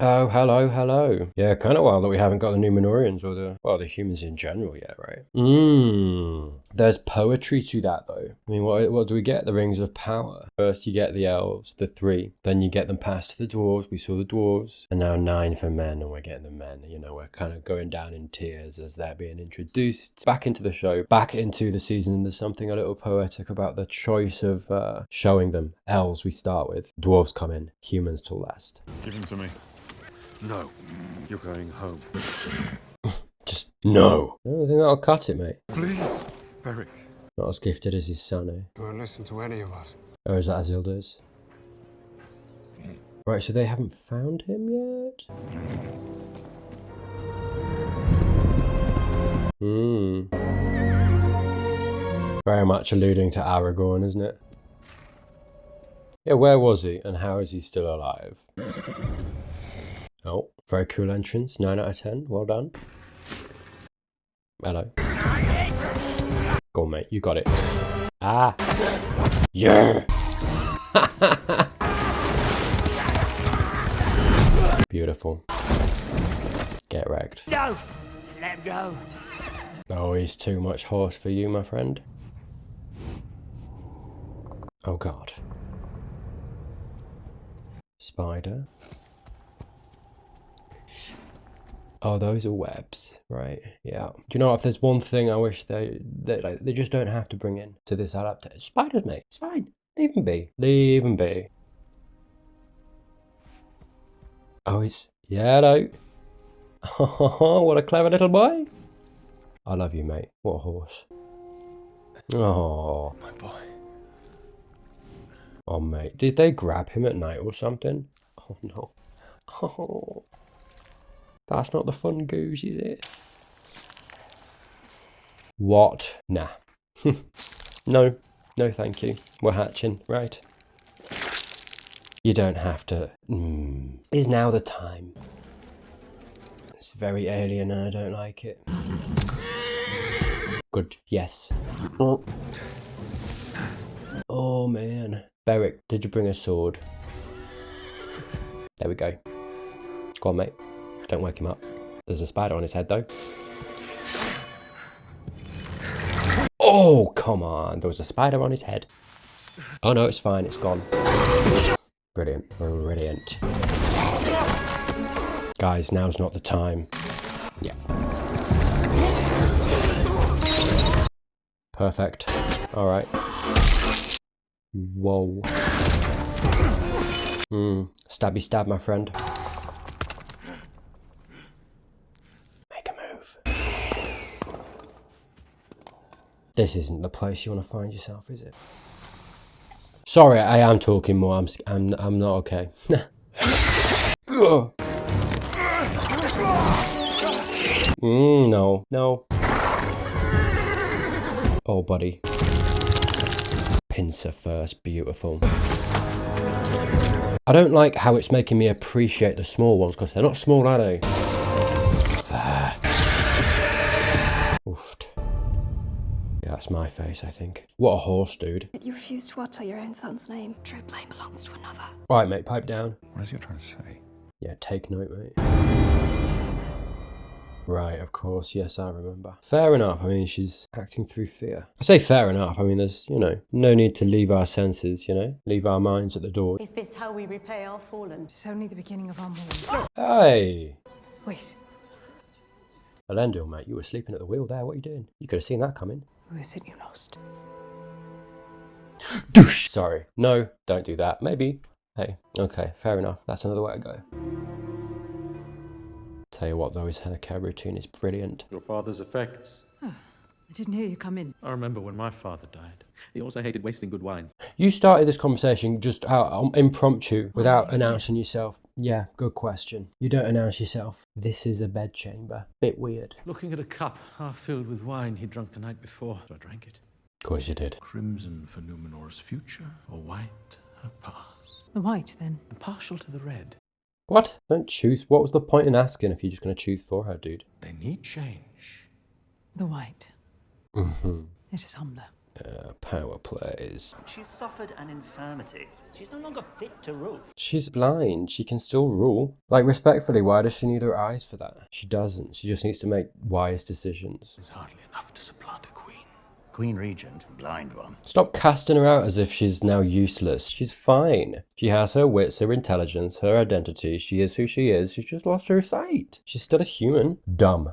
Oh, hello, hello. Yeah, kind of wild that we haven't got the Numenorians or the humans in general yet, right? There's poetry to that, though. I mean, what do we get? The Rings of Power. First you get the elves, the 3. Then you get them past to the dwarves. We saw the dwarves. And now 9 for men, and we're getting the men. You know, we're kind of going down in tears as they're being introduced back into the show, back into the season. There's something a little poetic about the choice of showing them. Elves we start with. Dwarves come in. Humans to last. Give him to me. No, you're going home. Just no. I don't think that'll cut it, mate. Please, Beric. Not as gifted as his son, eh? You won't listen to any of us. Or is that Isildur's? Right, so they haven't found him yet? Very much alluding to Aragorn, isn't it? Yeah, where was he and how is he still alive? Oh, very cool entrance. 9 out of 10. Well done. Hello. Go on, mate. You got it. Ah. Yeah. Beautiful. Get wrecked. No! Let him go. Oh, he's too much horse for you, my friend. Oh, God. Spider. Oh, those are webs, right? Yeah. Do you know what? If there's one thing I wish they just don't have to bring in to this adaptation. Spiders, mate. It's fine. Leave them be. Leave them be. Oh, he's... Yeah, hello. Oh, what a clever little boy. I love you, mate. What a horse. Oh. My boy. Oh, mate. Did they grab him at night or something? Oh, no. Oh. That's not the fun goose, is it? What? Nah. No. No, thank you. We're hatching, right? You don't have to. Is now the time. It's very alien and I don't like it. Good, yes. Oh, man. Beric, did you bring a sword? There we go. Go on, mate. Don't wake him up. There's a spider on his head, though. Oh, come on. There was a spider on his head. Oh, no, it's fine. It's gone. Brilliant. Brilliant. Guys, now's not the time. Yeah. Perfect. All right. Whoa. Stabby stab, my friend. Make a move. This isn't the place you want to find yourself, is it? Sorry, I am talking more. I'm not okay. No. No. Oh, buddy. Pincer first. Beautiful. I don't like how it's making me appreciate the small ones, because they're not small, are they? Oofed. Yeah, that's my face, I think. What a horse, dude. You refuse to utter your own son's name. True blame belongs to another. Right, mate, pipe down. What is he trying to say? Yeah, take note, mate. Right, of course, yes, I remember. Fair enough, I mean, she's acting through fear. I say fair enough, I mean, there's, you know, no need to leave our senses, you know, leave our minds at the door. Is this how we repay our fallen? It's only the beginning of our mourning. Hey! Wait, Elendil, mate, you were sleeping at the wheel there, what are you doing? You could have seen that coming. who is it you lost? Douche! Sorry, no, don't do that, maybe. Hey, okay, fair enough, that's another way to go. Tell you what though, his hair care routine is brilliant. Your father's effects. I didn't hear you come in. I remember when my father died. He also hated wasting good wine. You started this conversation just out impromptu, without announcing yourself. Yeah, good question. You don't announce yourself. This is a bedchamber. Bit weird. Looking at a cup half filled with wine he'd drunk the night before, so I drank it. Of course you did. Crimson for Numenor's future, or white her past. The white, then. And partial to the red. What? Don't choose. What was the point in asking if you're just going to choose for her, dude? They need change. The white. Mm-hmm. It is humbler. Power plays. She's suffered an infirmity. She's no longer fit to rule. She's blind. She can still rule. Like, respectfully, why does she need her eyes for that? She doesn't. She just needs to make wise decisions. It's hardly enough to supplant a queen. Queen Regent, blind one. Stop casting her out as if she's now useless. She's fine. She has her wits, her intelligence, her identity. She is who she is. She's just lost her sight. She's still a human. Dumb.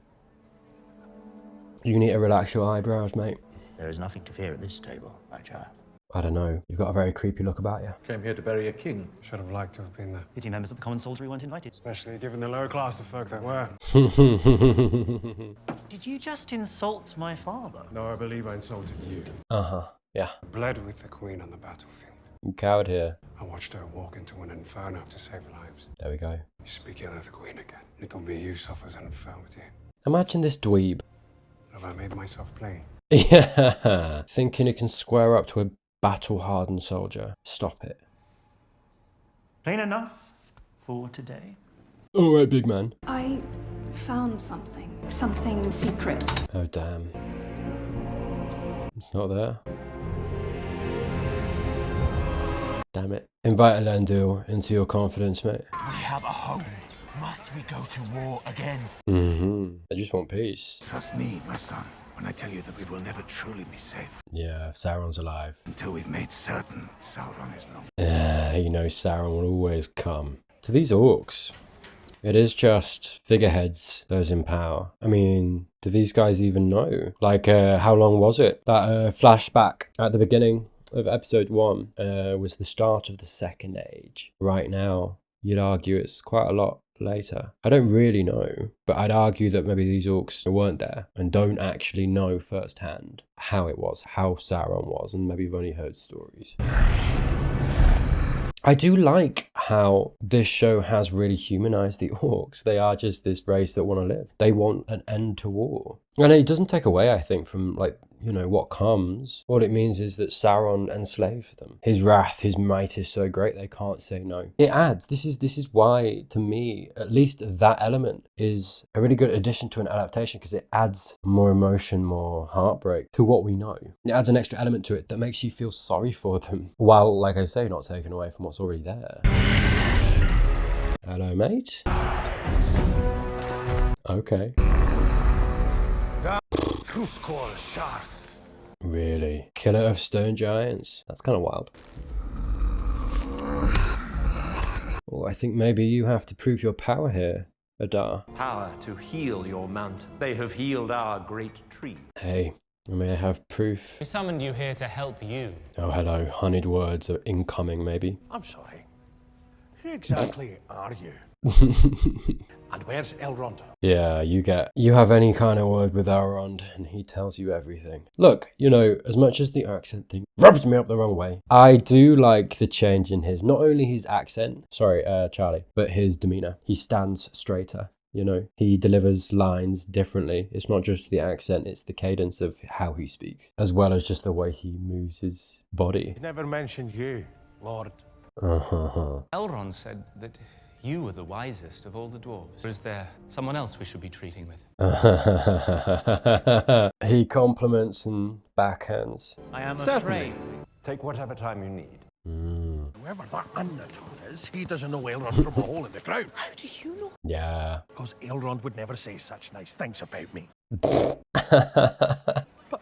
You need to relax your eyebrows, mate. There is nothing to fear at this table, my child. I don't know. You've got a very creepy look about you. Came here to bury a king. Should have liked to have been there. Pity members of the common soldiery weren't invited. Especially given the lower class of folk that were. Did you just insult my father? No, I believe I insulted you. Uh-huh. Yeah. I bled with the queen on the battlefield. You coward here. I watched her walk into an inferno to save lives. There we go. You speak ill of the queen again. Little be you suffers an infirmity. Imagine this dweeb. Have I made myself plain? Yeah. Thinking he can square up to a battle-hardened soldier. Stop it. Plain enough for today. All right, big man. I found something. Something secret. Oh, damn. It's not there. Damn it. Invite Elendil into your confidence, mate. We have a hope. Must we go to war again? I just want peace. Trust me, my son, when I tell you that we will never truly be safe Yeah, if Sauron's alive. until we've made certain Sauron is no. You know Sauron will always come. To these orcs, it is just figureheads, those in power. I mean, do these guys even know? Like, how long was it? That flashback at the beginning of episode 1 was the start of the Second Age. Right now, you'd argue it's quite a lot later. I don't really know, but I'd argue that maybe these orcs weren't there and don't actually know firsthand how it was, how Sauron was, and maybe you've only heard stories. I do like how this show has really humanized the orcs. They are just this race that want to live. They want an end to war. And it doesn't take away, I think, from, like, you know, what comes. All it means is that Sauron enslaved them. His wrath, his might is so great they can't say no. It adds. This is why, to me, at least that element is a really good addition to an adaptation, because it adds more emotion, more heartbreak to what we know. It adds an extra element to it that makes you feel sorry for them, while, like I say, not taking away from what's already there. Hello, mate. Okay. Really? Killer of stone giants? That's kind of wild. Oh, I think maybe you have to prove your power here, Adar. Power to heal your mountain. They have healed our great tree. Hey, may I have proof? We summoned you here to help you. Oh, hello. Honeyed words are incoming, maybe. I'm sorry. Who exactly are you? And where's Elrond? Yeah, you have any kind of word with Elrond, and he tells you everything. Look, you know, as much as the accent thing rubs me up the wrong way, I do like the change in not only his accent, sorry, Charlie, but his demeanor. He stands straighter, you know, he delivers lines differently. It's not just the accent, it's the cadence of how he speaks, as well as just the way he moves his body. He's never mentioned you, Lord. Elrond said that you were the wisest of all the dwarves. Or is there someone else we should be treating with? He compliments and backhands. I am Certainly. afraid. Take whatever time you need. Whoever that Annatar is, he doesn't know Elrond from a hole in the ground. How do you know? Yeah. Because Elrond would never say such nice things about me. But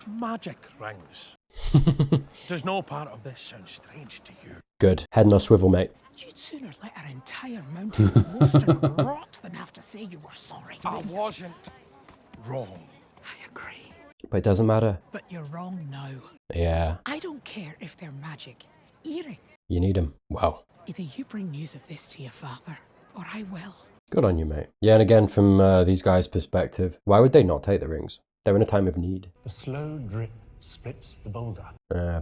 magic rings. Does no part of this sound strange to you? Good. Head on a swivel, mate. You'd sooner let our entire mountain roast and rot than have to say you were sorry. I wasn't wrong. I agree. But it doesn't matter. But you're wrong now. Yeah. I don't care if they're magic. Earrings. You need them. Wow. Either you bring news of this to your father, or I will. Good on you, mate. Yeah, and again, from these guys' perspective, why would they not take the rings? They're in a time of need. The slow drip splits the boulder.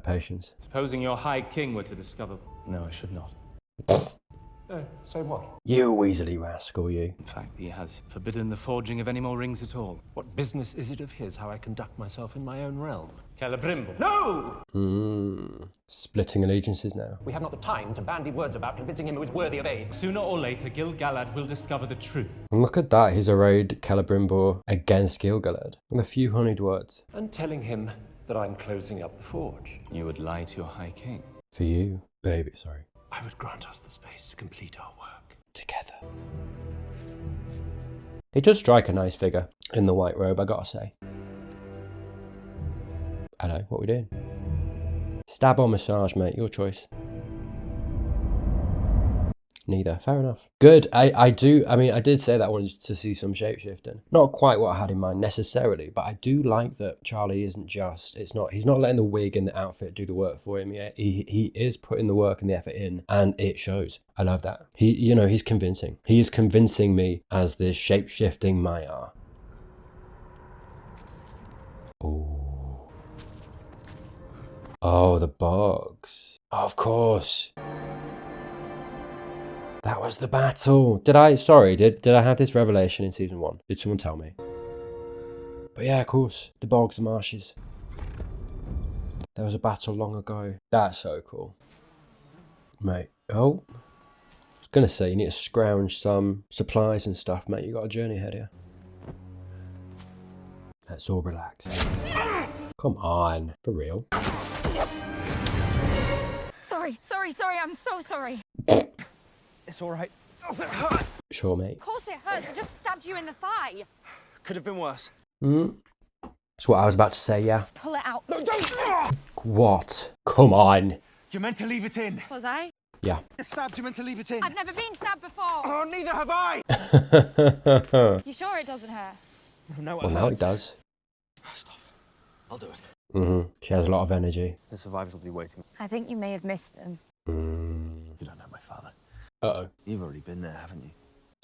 Patience. Supposing your High King were to discover... No, I should not. Say what? You Weasley rascal, you. In fact, he has forbidden the forging of any more rings at all. What business is it of his how I conduct myself in my own realm? Celebrimble. No! Splitting allegiances now. We have not the time to bandy words about convincing him who is worthy of aid. Sooner or later, Gil-galad will discover the truth. And look at that, he's arrayed Celebrimbor against Gil-galad. And a few honeyed words. And telling him that I'm closing up the forge. You would lie to your High King. For you, baby, sorry. I would grant us the space to complete our work. Together. He does strike a nice figure in the white robe, I gotta say. Hello, what we doing? Stab or massage, mate, your choice. Neither, fair enough. Good, I did say that I wanted to see some shapeshifting. Not quite what I had in mind necessarily, but I do like that Charlie isn't just, he's not letting the wig and the outfit do the work for him yet. He is putting the work and the effort in, and it shows. I love that. He's convincing. He is convincing me as this shapeshifting Maiar. Oh. Oh, the bogs. Of course. That was the battle. Did I have this revelation in season 1? Did someone tell me? But yeah, of course. The bogs, the marshes. There was a battle long ago. That's so cool. Mate. Oh. I was going to say, you need to scrounge some supplies and stuff, mate. You got a journey ahead here. Let's all relax. Come on. For real. Sorry, I'm so sorry. It's all right. Does it hurt? Sure, mate. Of course it hurts. I just stabbed you in the thigh. Could have been worse. That's what I was about to say, yeah. Pull it out. No, don't! What? Come on. You're meant to leave it in. Was I? Yeah. You're stabbed, you're meant to leave it in. I've never been stabbed before. Oh, neither have I! You sure it doesn't hurt? No, Well, now it does. Stop. I'll do it. She has a lot of energy. The survivors will be waiting. I think you may have missed them. You don't know my father. Uh-oh. You've already been there, haven't you?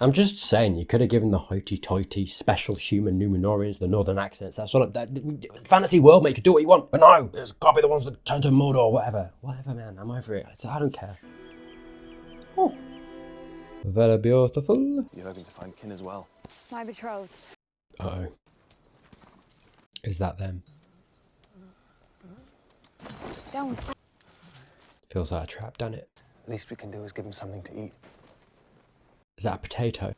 I'm just saying, you could have given the hoity-toity, special human Numenorians the northern accents. That sort of that fantasy world, mate. You could do what you want. But no, it's got to be the ones that turn to mud or whatever. Whatever, man. I'm over it. I don't care. Oh. Very beautiful. You're hoping to find kin as well. My betrothed. Uh-oh. Is that them? Don't. Feels like a trap, doesn't it? Least we can do is give him something to eat. Is that a potato?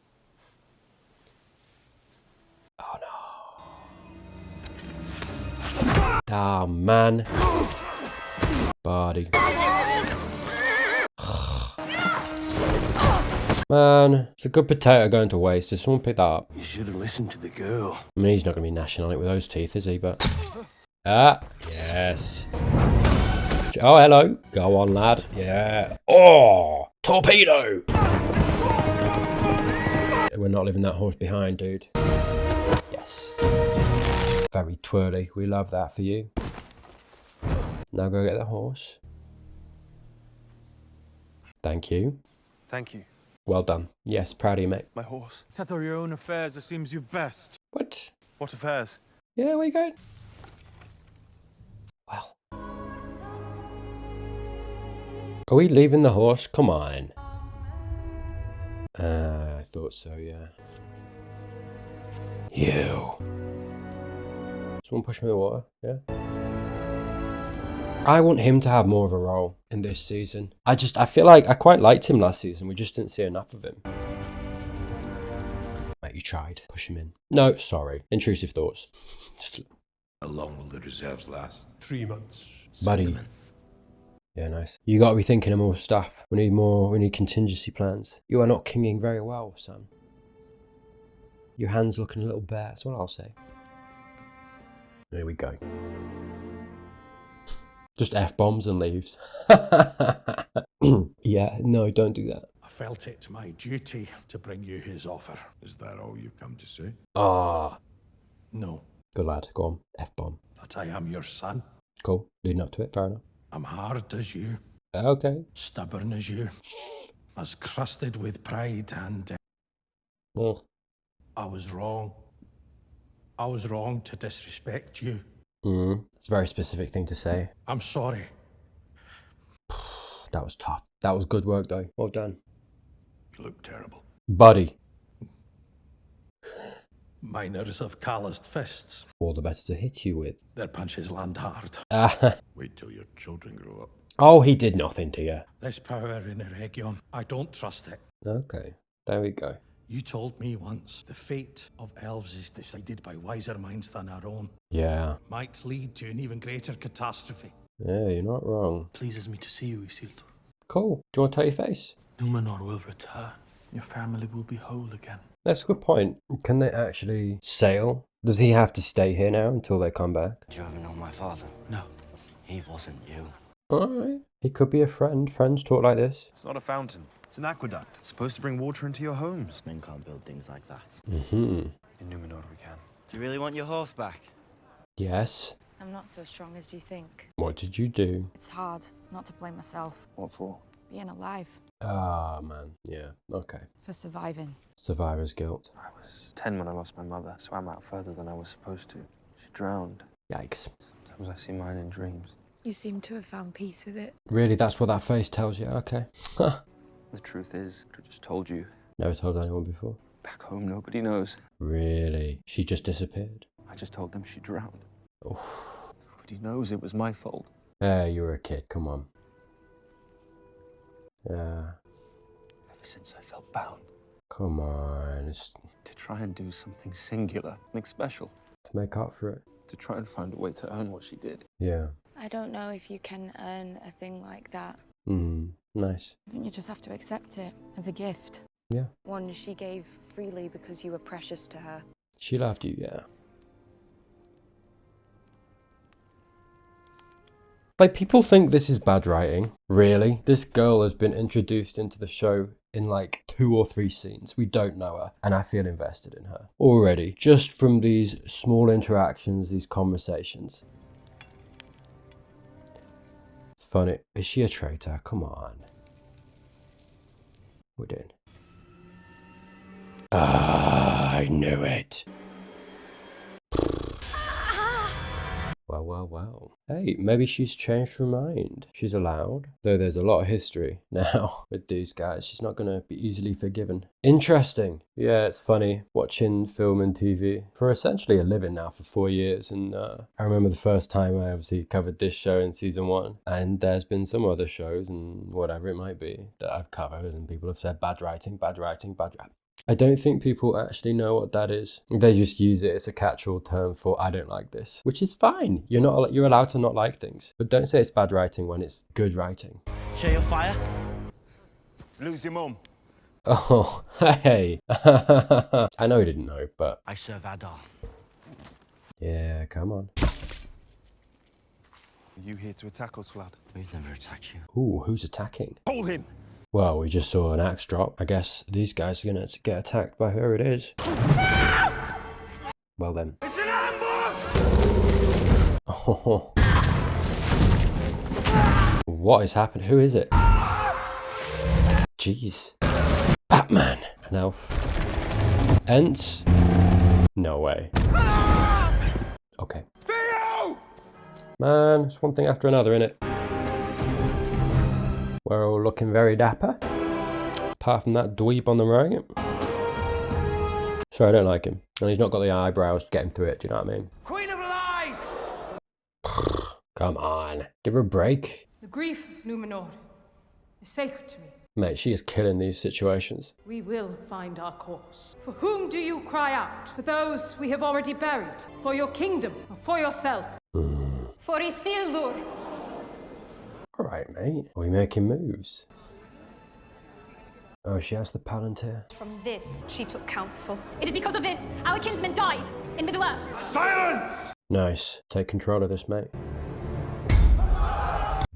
Oh no. Damn, man. Body. Man, it's a good potato going to waste. Did someone pick that up? You should have listened to the girl. I mean, he's not going to be gnashing on it with those teeth, is he? But... Ah, yes. Oh, hello. Go on, lad. Yeah. Oh, torpedo. We're not leaving that horse behind, dude. Yes. Very twirly. We love that for you. Now go get the horse. Thank you. Thank you. Well done. Yes, proud of you, mate. My horse. Settle your own affairs, it seems you best. What? What affairs? Yeah, where you going? Well. Are we leaving the horse? Come on. I thought so, yeah. You. Someone push me in the water, yeah? I want him to have more of a role in this season. I feel like I quite liked him last season. We just didn't see enough of him. Mate, you tried. Push him in. No, sorry. Intrusive thoughts. Just... How long will the reserves last? 3 months. Buddy. Yeah, nice. You got to be thinking of more stuff. We need contingency plans. You are not kinging very well, son. Your hand's looking a little bare. That's what I'll say. There we go. Just F-bombs and leaves. Yeah, no, don't do that. I felt it my duty to bring you his offer. Is that all you've come to say? Ah. No. Good lad. Go on. F-bomb. That I am your son. Cool. Leading up to it. Fair enough. I'm hard as you. Okay. Stubborn as you. As crusted with pride and... Ugh. I was wrong. I was wrong to disrespect you. It's a very specific thing to say. I'm sorry. That was tough. That was good work, though. Well done. You look terrible. Buddy. Miners have calloused fists. All the better to hit you with. Their punches land hard. Wait till your children grow up. Oh, he did nothing to you. This power in Eregion, I don't trust it. Okay. There we go. You told me once, the fate of elves is decided by wiser minds than our own. Yeah. Might lead to an even greater catastrophe. Yeah, you're not wrong. Pleases me to see you, Isildur. Cool. Do you want to tell your face? Numenor will return. Your family will be whole again. That's a good point. Can they actually sail? Does he have to stay here now until they come back? Did you ever know my father? No. He wasn't you. Alright. He could be a friend. Friends talk like this. It's not a fountain. It's an aqueduct. It's supposed to bring water into your homes. Men can't build things like that. Mm-hmm. In Numenor we can. Do you really want your horse back? Yes. I'm not so strong as you think. What did you do? It's hard not to blame myself. What for? Being alive. Ah, man. Yeah. Okay. For surviving. Survivor's guilt. I was 10 when I lost my mother. Swam out further than I was supposed to. She drowned. Yikes. Sometimes I see mine in dreams. You seem to have found peace with it. Really? That's what that face tells you? Okay. The truth is, I could have just told you. Never told anyone before. Back home, nobody knows. Really? She just disappeared? I just told them she drowned. Oof. Nobody knows it was my fault. You were a kid. Come on. Ever since I felt bound. Come on. It's To try and do something singular, something special. to make up for it. To try and find a way to earn what she did. Yeah. I don't know if you can earn a thing like that. Nice. I think you just have to accept it as a gift. Yeah. One she gave freely because you were precious to her. She loved you, yeah. Like, people think this is bad writing. Really? This girl has been introduced into the show in like 2 or 3 scenes. We don't know her, and I feel invested in her already, just from these small interactions, these conversations. It's funny. Is she a traitor? Come on. We're doing. Ah, I knew it. Well. Hey, maybe she's changed her mind. She's allowed. Though there's a lot of history now with these guys. She's not going to be easily forgiven. Interesting. Yeah, it's funny watching film and TV for essentially a living now for 4 years. And I remember the first time I obviously covered this show in season 1. And there's been some other shows and whatever it might be that I've covered. And people have said bad writing. I don't think people actually know what that is. They just use it as a catch-all term for I don't like this, which is fine. You're allowed to not like things, but don't say it's bad writing when it's good writing. Share your fire? Lose your mum? Oh, hey. I know you didn't know, but I serve Adar. yeah, come on. Are you here to attack us, lad? We've never attacked you. Ooh, who's attacking? Hold him! Well, we just saw an axe drop. I guess these guys are gonna get attacked by whoever it is. Well then. It's an ambush! Oh. What is happening? Who is it? Jeez. Batman. An elf. Ents? No way. Okay. Theo! Man, it's one thing after another, innit? We're all looking very dapper. Apart from that dweeb on the right. Sorry, I don't like him. And he's not got the eyebrows to get him through it, do you know what I mean? Queen of Lies! Come on. Give her a break. The grief of Numenor is sacred to me. Mate, she is killing these situations. We will find our course. For whom do you cry out? For those we have already buried? For your kingdom? Or for yourself? For Isildur! Alright, mate. Are we making moves? Oh, she has the Palantir. From this, she took counsel. It is because of this our kinsman died in Middle-earth. Silence! Nice. Take control of this, mate.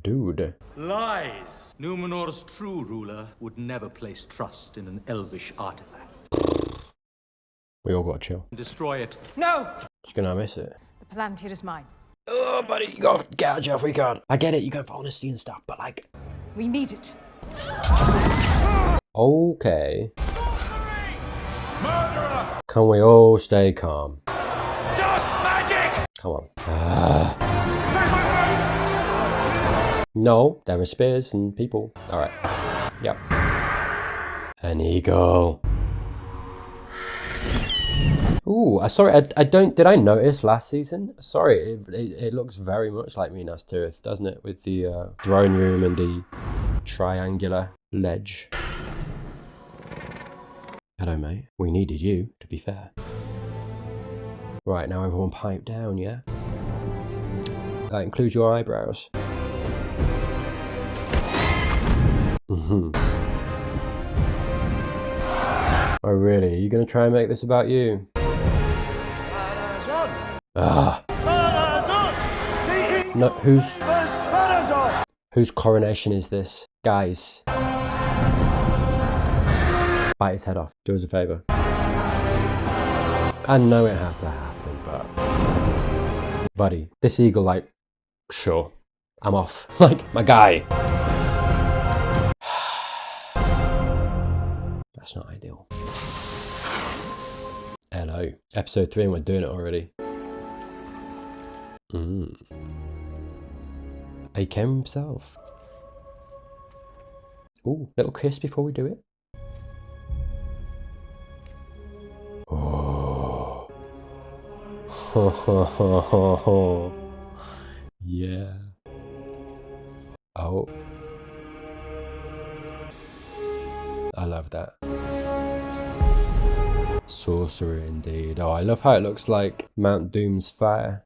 Dude. Lies! Numenor's true ruler would never place trust in an elvish artifact. We all gotta chill. Destroy it. No! She's gonna miss it. The Palantir is mine. Oh, buddy, you gotta get out of jail free card. I get it, you go for honesty and stuff, but like... We need it. Okay. Sorcery! Murderer! Can we all stay calm? Dark magic! Come on. No, there are spears and people. Alright. Yep. An eagle. Ooh, sorry, I don't, did I notice last season? Sorry, it looks very much like Minas Tirith, doesn't it? With the throne room and the triangular ledge. Hello, mate. We needed you, to be fair. Right, now everyone pipe down, yeah? That includes your eyebrows. Oh really? Are you gonna try and make this about you? Ah. No, whose coronation is this? Guys. Bite his head off. Do us a favour. I know it had to happen, but... Buddy, this eagle, like... Sure. I'm off. Like, my guy. That's not ideal. Hello. Episode 3 and we're doing it already. He came himself. Ooh, little kiss before we do it. Oh. Yeah. Oh. I love that. Sorcery indeed. Oh, I love how it looks like Mount Doom's fire.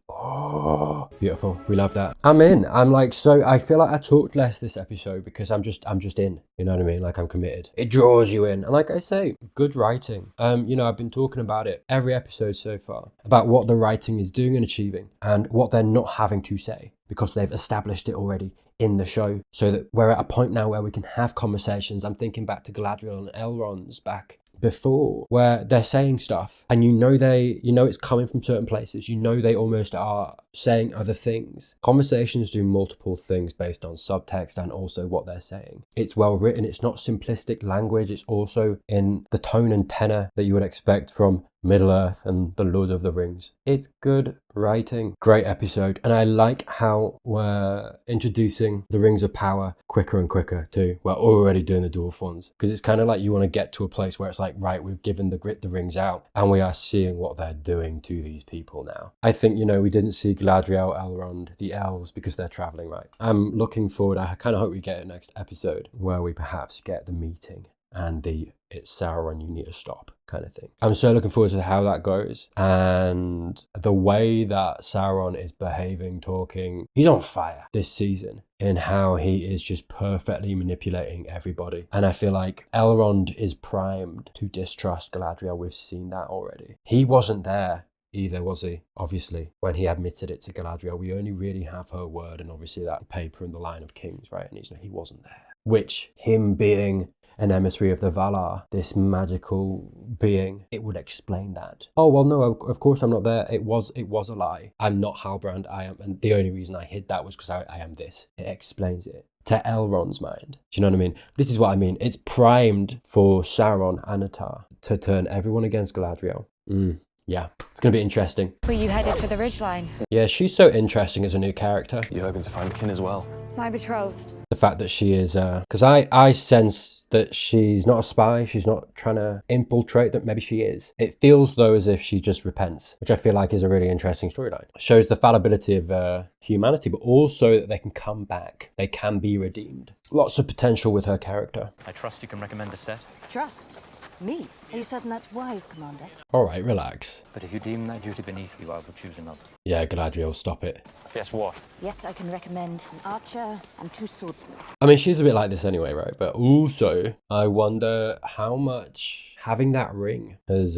Oh, beautiful. We love that. I'm in. I'm like, so I feel like I talked less this episode because I'm just in. You know what I mean? Like I'm committed. It draws you in. And like I say, good writing. You know, I've been talking about it every episode so far about what the writing is doing and achieving and what they're not having to say because they've established it already in the show, so that we're at a point now where we can have conversations. I'm thinking back to Galadriel and Elrond's back before, where they're saying stuff and you know it's coming from certain places, you know they almost are saying other things. Conversations do multiple things based on subtext and also what they're saying. It's well written, it's not simplistic language, it's also in the tone and tenor that you would expect from Middle-earth and the Lord of the Rings. It's good writing. Great episode. And I like how we're introducing the Rings of Power quicker and quicker too. We're already doing the dwarf ones because it's kind of like you want to get to a place where it's like, right, we've given the rings out and we are seeing what they're doing to these people now. I think, you know, we didn't see Galadriel, Elrond, the elves because they're traveling, right? I'm looking forward. I kind of hope we get a next episode where we perhaps get the meeting and it's Sauron, you need to stop kind of thing. I'm so looking forward to how that goes and the way that Sauron is behaving, talking. He's on fire this season in how he is just perfectly manipulating everybody. And I feel like Elrond is primed to distrust Galadriel. We've seen that already. He wasn't there either, was he? Obviously, when he admitted it to Galadriel, we only really have her word and obviously that paper in the Line of Kings, right? And he wasn't there. Which, him being an emissary of the Valar, this magical being, it would explain that. Oh, well, no, of course I'm not there. It was a lie. I'm not Halbrand. I am, and the only reason I hid that was because I am this. It explains it. To Elrond's mind. Do you know what I mean? This is what I mean. It's primed for Sauron Anatar to turn everyone against Galadriel. Yeah, it's going to be interesting. Were you headed for the ridgeline? Yeah, she's so interesting as a new character. You hoping to find kin as well? My betrothed. The fact that she is, because I sense that she's not a spy, she's not trying to infiltrate, that maybe she is. It feels though as if she just repents, which I feel like is a really interesting storyline. Shows the fallibility of humanity, but also that they can come back, they can be redeemed. Lots of potential with her character. I trust you can recommend a set. Trust? Me? Are you certain that's wise, Commander? Alright, relax. But if you deem that duty beneath you, I will choose another. Yeah, Galadriel, stop it. Guess what? Yes, I can recommend an archer and 2 swordsmen. I mean, she's a bit like this anyway, right? But also, I wonder how much having that ring has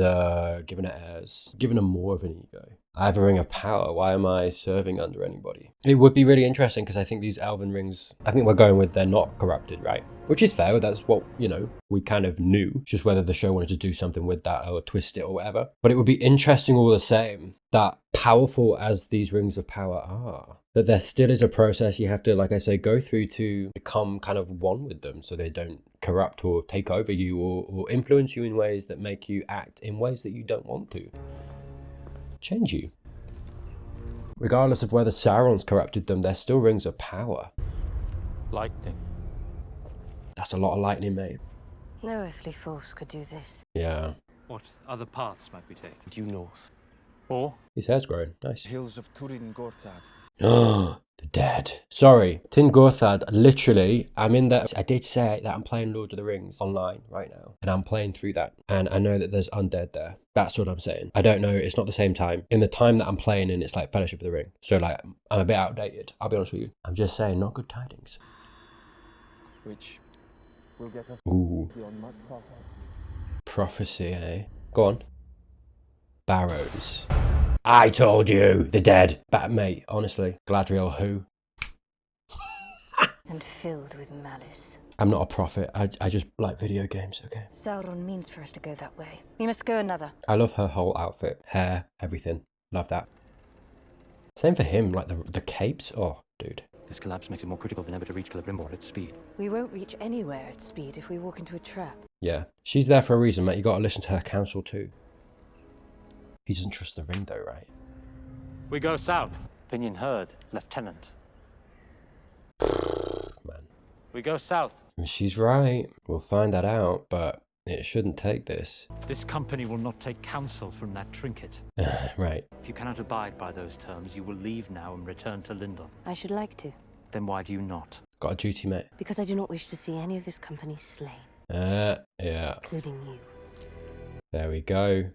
given her airs, given her more of an ego. I have a ring of power. Why am I serving under anybody? It would be really interesting because I think these elven rings, I think we're going with they're not corrupted, right? Which is fair. That's what, you know, we kind of knew. Just whether the show wanted to do something with that or twist it or whatever. But it would be interesting all the same that powerful as these rings of power are, that there still is a process you have to, like I say, go through to become kind of one with them so they don't corrupt or take over you or influence you in ways that make you act in ways that you don't want to. Change you. Regardless of whether Sauron's corrupted them, they're still rings of power. Lightning. That's a lot of lightning, mate. No earthly force could do this. Yeah. What other paths might we take? Due north. Or? His hair's growing. Nice. Hills of Turin Gortad. Oh, the dead. Sorry, Tin Gorthad, literally, I'm in that. I did say that I'm playing Lord of the Rings online right now, and I'm playing through that, and I know that there's undead there. That's what I'm saying. I don't know, it's not the same time. In the time that I'm playing in, it's like Fellowship of the Ring. So, like, I'm a bit outdated, I'll be honest with you. I'm just saying, not good tidings. which will get us Ooh. beyond much prophecy. Prophecy, eh? Go on. Barrows. I told you! The dead! Mate, honestly. Galadriel who? And filled with malice. I'm not a prophet. I just like video games, okay? Sauron means for us to go that way. We must go another. I love her whole outfit. Hair, everything. Love that. Same for him, like the capes. Oh, dude. This collapse makes it more critical than ever to reach Celebrimbor at speed. We won't reach anywhere at speed if we walk into a trap. Yeah. She's there for a reason, mate. You gotta listen to her counsel too. He doesn't trust the ring though, right? We go south. Opinion heard, Lieutenant. Man. We go south. She's right. We'll find that out, but it shouldn't take this. This company will not take counsel from that trinket. Right. If you cannot abide by those terms, you will leave now and return to Lindon. I should like to. Then why do you not? Got a duty, mate. Because I do not wish to see any of this company slain. Yeah. Including you. There we go.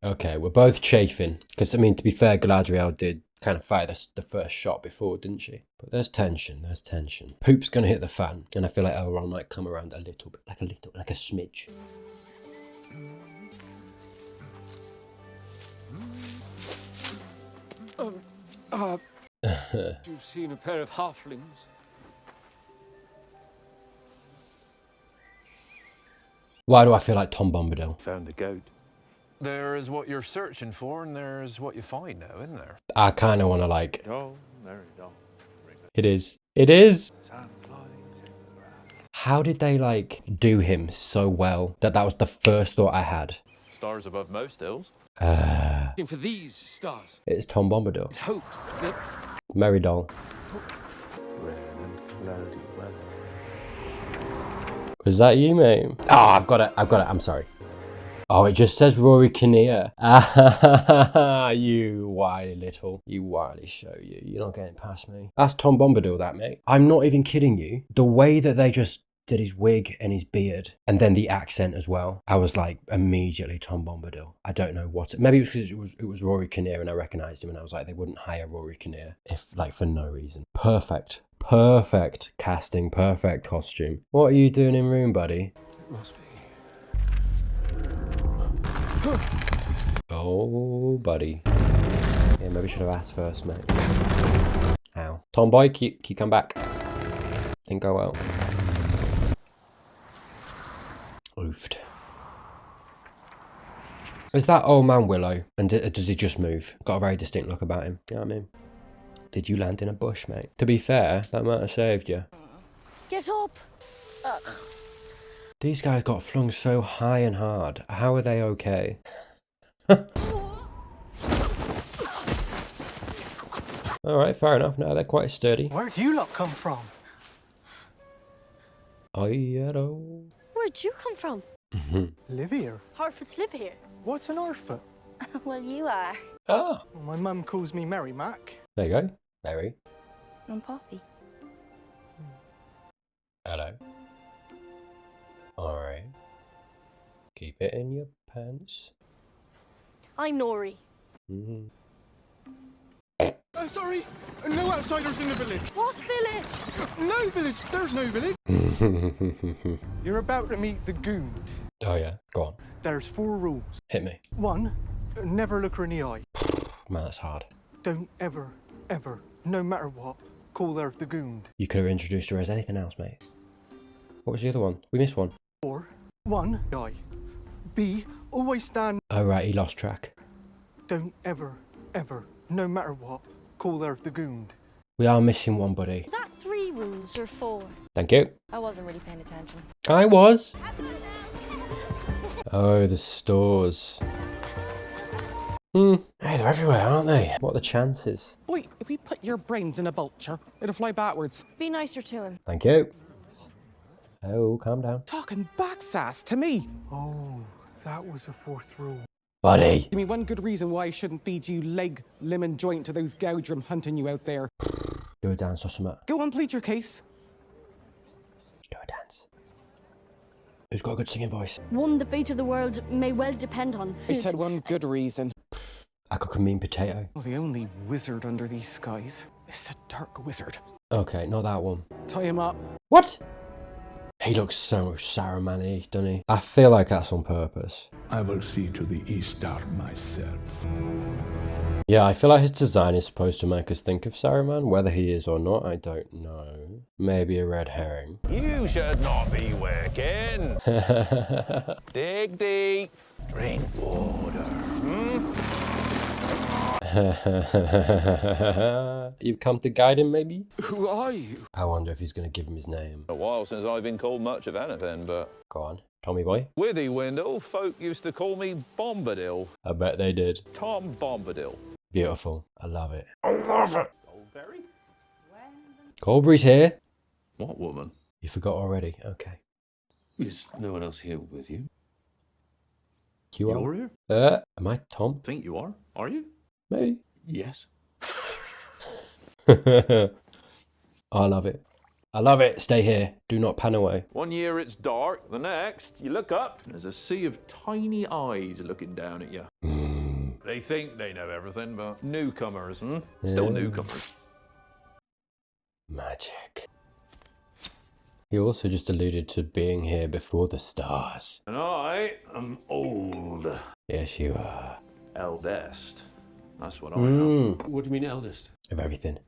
Okay, we're both chafing. Because, I mean, to be fair, Galadriel did kind of fire the first shot before, didn't she? But there's tension, there's tension. Poop's gonna hit the fan, and I feel like Elrond might come around a little bit, like a smidge. You've seen a pair of halflings. Why do I feel like Tom Bombadil? Found the goat. There's what you're searching for, and there's what you find now, isn't there? I kind of want to like... Oh, there you go. It is. It is! How did they like do him so well that was the first thought I had? Stars above most hills. Looking for these stars. It's Tom Bombadil. It hopes that... Merry doll. Rare and cloudy weather. Was that you, mate? Oh, I've got it. I'm sorry. Oh, it just says Rory Kinnear. You wily show you. You're not getting past me. That's Tom Bombadil, that, mate. I'm not even kidding you. The way that they just did his wig and his beard, and then the accent as well, I was like, immediately Tom Bombadil. I don't know what. Maybe it was because it was Rory Kinnear and I recognised him, and I was like, they wouldn't hire Rory Kinnear if, like, for no reason. Perfect casting, perfect costume. What are you doing in room, buddy? It must be. Oh, buddy. Yeah, maybe should have asked first, mate. Ow. Tomboy, can you come back? Didn't go well. Oofed. Is that old man Willow? And does he just move? Got a very distinct look about him. You know what I mean? Did you land in a bush, mate? To be fair, that might have saved you. Get up! These guys got flung so high and hard. How are they okay? Alright, fair enough. No, they're quite sturdy. Where'd you lot come from? Oh, Where'd you come from? Live here. Harfords live here. What's an Harfoot? Well, you are. Ah. Well, my mum calls me Mary Mac. There you go. Mary. I'm Poppy. Hello. Alright. Keep it in your pants. I'm Nori. Sorry, no outsiders in the village. What village? No village, there's no village. You're about to meet the goon. Oh yeah, go on. There's 4 rules. Hit me. 1, never look her in the eye. Man, that's hard. Don't ever, no matter what, call her the goon. You could have introduced her as anything else, mate. What was the other one? We missed one. 4, 1, eye. B, always stand. Oh right, he lost track. Don't ever, no matter what, call her the goon. We are missing one, buddy. Is that 3 rules or 4? Thank you. I wasn't really paying attention. I was. Oh, the stores. Hey, they're everywhere, aren't they? What are the chances? Wait, if we put your brains in a vulture, it'll fly backwards. Be nicer to him. Thank you. Oh, calm down. Talking back sass to me. Oh, that was the 4th rule. Buddy. Give me one good reason why I shouldn't feed you leg, limb and joint to those goudrum hunting you out there. Do a dance or something. Go on, plead your case. Do a dance. Who's got a good singing voice? One the fate of the world may well depend on. I said one good reason. I cook a mean potato. Well, the only wizard under these skies is the Dark Wizard. Okay, not that one. Tie him up. What? He looks so Saruman-y, doesn't he? I feel like that's on purpose. I will see to the Istar myself. Yeah, I feel like his design is supposed to make us think of Saruman. Whether he is or not, I don't know. Maybe a red herring. You should not be working. Dig deep. Drink water. You've come to guide him, maybe? Who are you? I wonder if he's going to give him his name. A while since I've been called much of anything, but... Go on, Tommy boy. Withy Windle, folk used to call me Bombadil. I bet they did. Tom Bombadil. Beautiful. I love it. I love it. Goldberry? Colbury's here. What woman? You forgot already. Okay. Is no one else here with you? You are? You're here? Am I Tom? Think you are? Are you? Maybe. Yes. I love it. I love it. Stay here. Do not pan away. One year it's dark, the next you look up and there's a sea of tiny eyes looking down at you. They think they know everything, but newcomers, Still Yeah. newcomers. Magic. He also just alluded to being here before the stars. And I am old. Yes, you are. Eldest. That's what I am. What do you mean eldest? Of everything.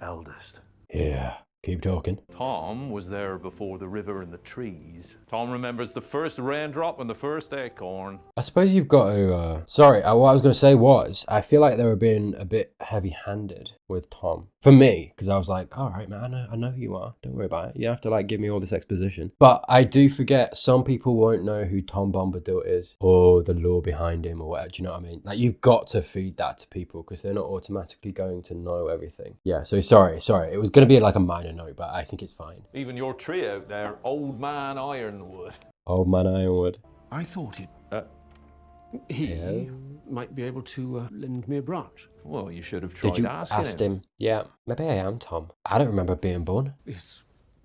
Eldest. Yeah. Keep talking. Tom was there before the river and the trees. Tom remembers the first raindrop and the first acorn. I suppose you've got to... Sorry, what I was going to say was, I feel like they were being a bit heavy-handed with Tom. For me, because I was like, all right, man, I know who you are. Don't worry about it. You don't have to, like, give me all this exposition. But I do forget, some people won't know who Tom Bombadil is, or the lore behind him, or whatever. Do you know what I mean? Like, you've got to feed that to people, because they're not automatically going to know everything. Yeah, so sorry. It was going to be, like, a minor note, but I think it's fine. Even your tree out there, Old Man Ironwood. Old Man Ironwood. I thought he might be able to lend me a branch. Well, you should have tried Did you asking ask him? Yeah, maybe I am Tom. I don't remember being born. This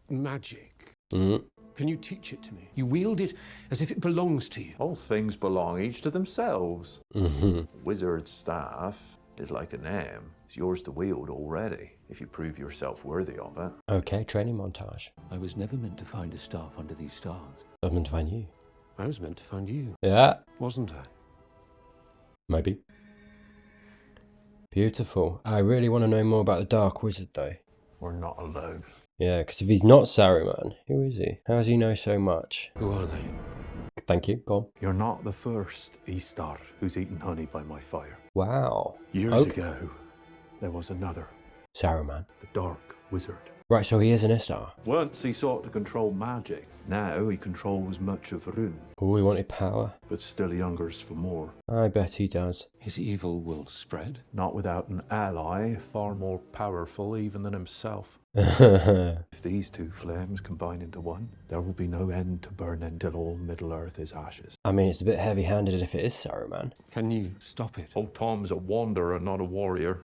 magic. Mm. Can you teach it to me? You wield it as if it belongs to you. All things belong each to themselves. Mm-hmm. Wizard's staff is like a name. It's yours to wield already, if you prove yourself worthy of it. Okay, training montage. I was never meant to find a staff under these stars. I was meant to find you. I was meant to find you. Yeah. Wasn't I? Maybe. Beautiful. I really want to know more about the Dark Wizard, though. We're not alone. Yeah, because if he's not Saruman, who is he? How does he know so much? Who are they? Thank you. Go on. You're not the first Istar who's eaten honey by my fire. Wow. Years ago, there was another. Saruman. The Dark Wizard. Right, so he is an Istar. Once he sought to control magic. Now he controls much of Rune. Oh, he wanted power. But still he hungers for more. I bet he does. His evil will spread. Not without an ally far more powerful even than himself. If these two flames combine into one, there will be no end to burn until all Middle-earth is ashes. I mean, it's a bit heavy-handed if it is Saruman. Can you stop it? Old Tom's a wanderer, not a warrior.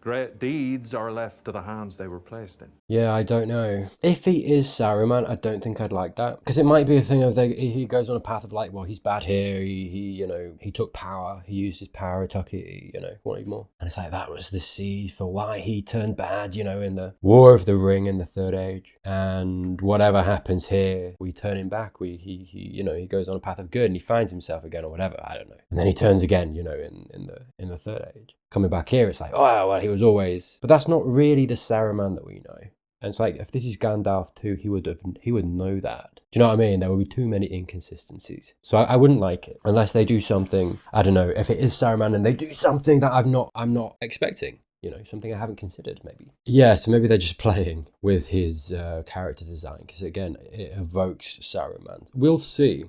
Great deeds are left to the hands they were placed in. Yeah, I don't know. If he is Saruman, I don't think I'd like that. Because it might be a thing of he goes on a path of like, well, he's bad here, he took power, he used his power, took it, wanted more. And it's like, that was the seed for why he turned bad, in the War of the Ring in the Third Age. And whatever happens here, we turn him back. He goes on a path of good and he finds himself again or whatever, I don't know. And then he turns again, in the Third Age. Coming back here, it's like, oh, well, he was always... But that's not really the Saruman that we know. And it's like, if this is Gandalf too, he would know that. Do you know what I mean? There would be too many inconsistencies. So I wouldn't like it. Unless they do something, I don't know, if it is Saruman and they do something that I'm not expecting. Something I haven't considered, maybe. Yeah, so maybe they're just playing with his character design. Because again, it evokes Saruman. We'll see.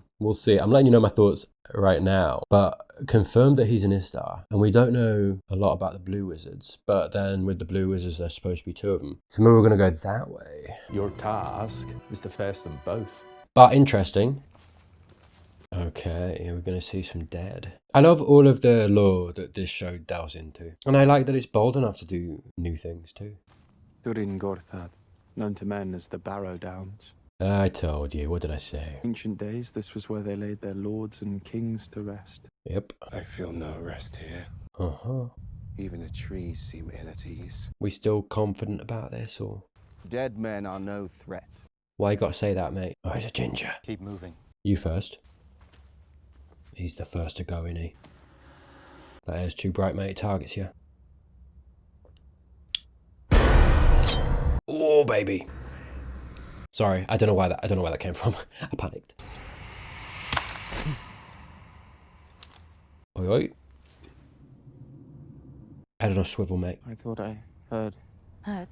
I'm letting you know my thoughts right now. But confirmed that he's an Istar. And we don't know a lot about the Blue Wizards. But then with the Blue Wizards, there's supposed to be two of them. So maybe we're going to go that way. Your task is to face them both. But interesting. Okay, we're going to see some dead. I love all of the lore that this show delves into. And I like that it's bold enough to do new things too. Durin Gorthad, known to men as the Barrow Downs. I told you, what did I say? Ancient days, this was where they laid their lords and kings to rest. Yep. I feel no rest here. Uh-huh. Even the trees seem ill at ease. We still confident about this, or? Dead men are no threat. Why you gotta say that, mate? Oh, he's a ginger. Keep moving. You first. He's the first to go, isn't he? That is too bright, mate. Targets you. Oh, baby. Sorry, I don't know where that came from. I panicked. Oi, oi. Head on a swivel, mate. I thought I heard. Heard?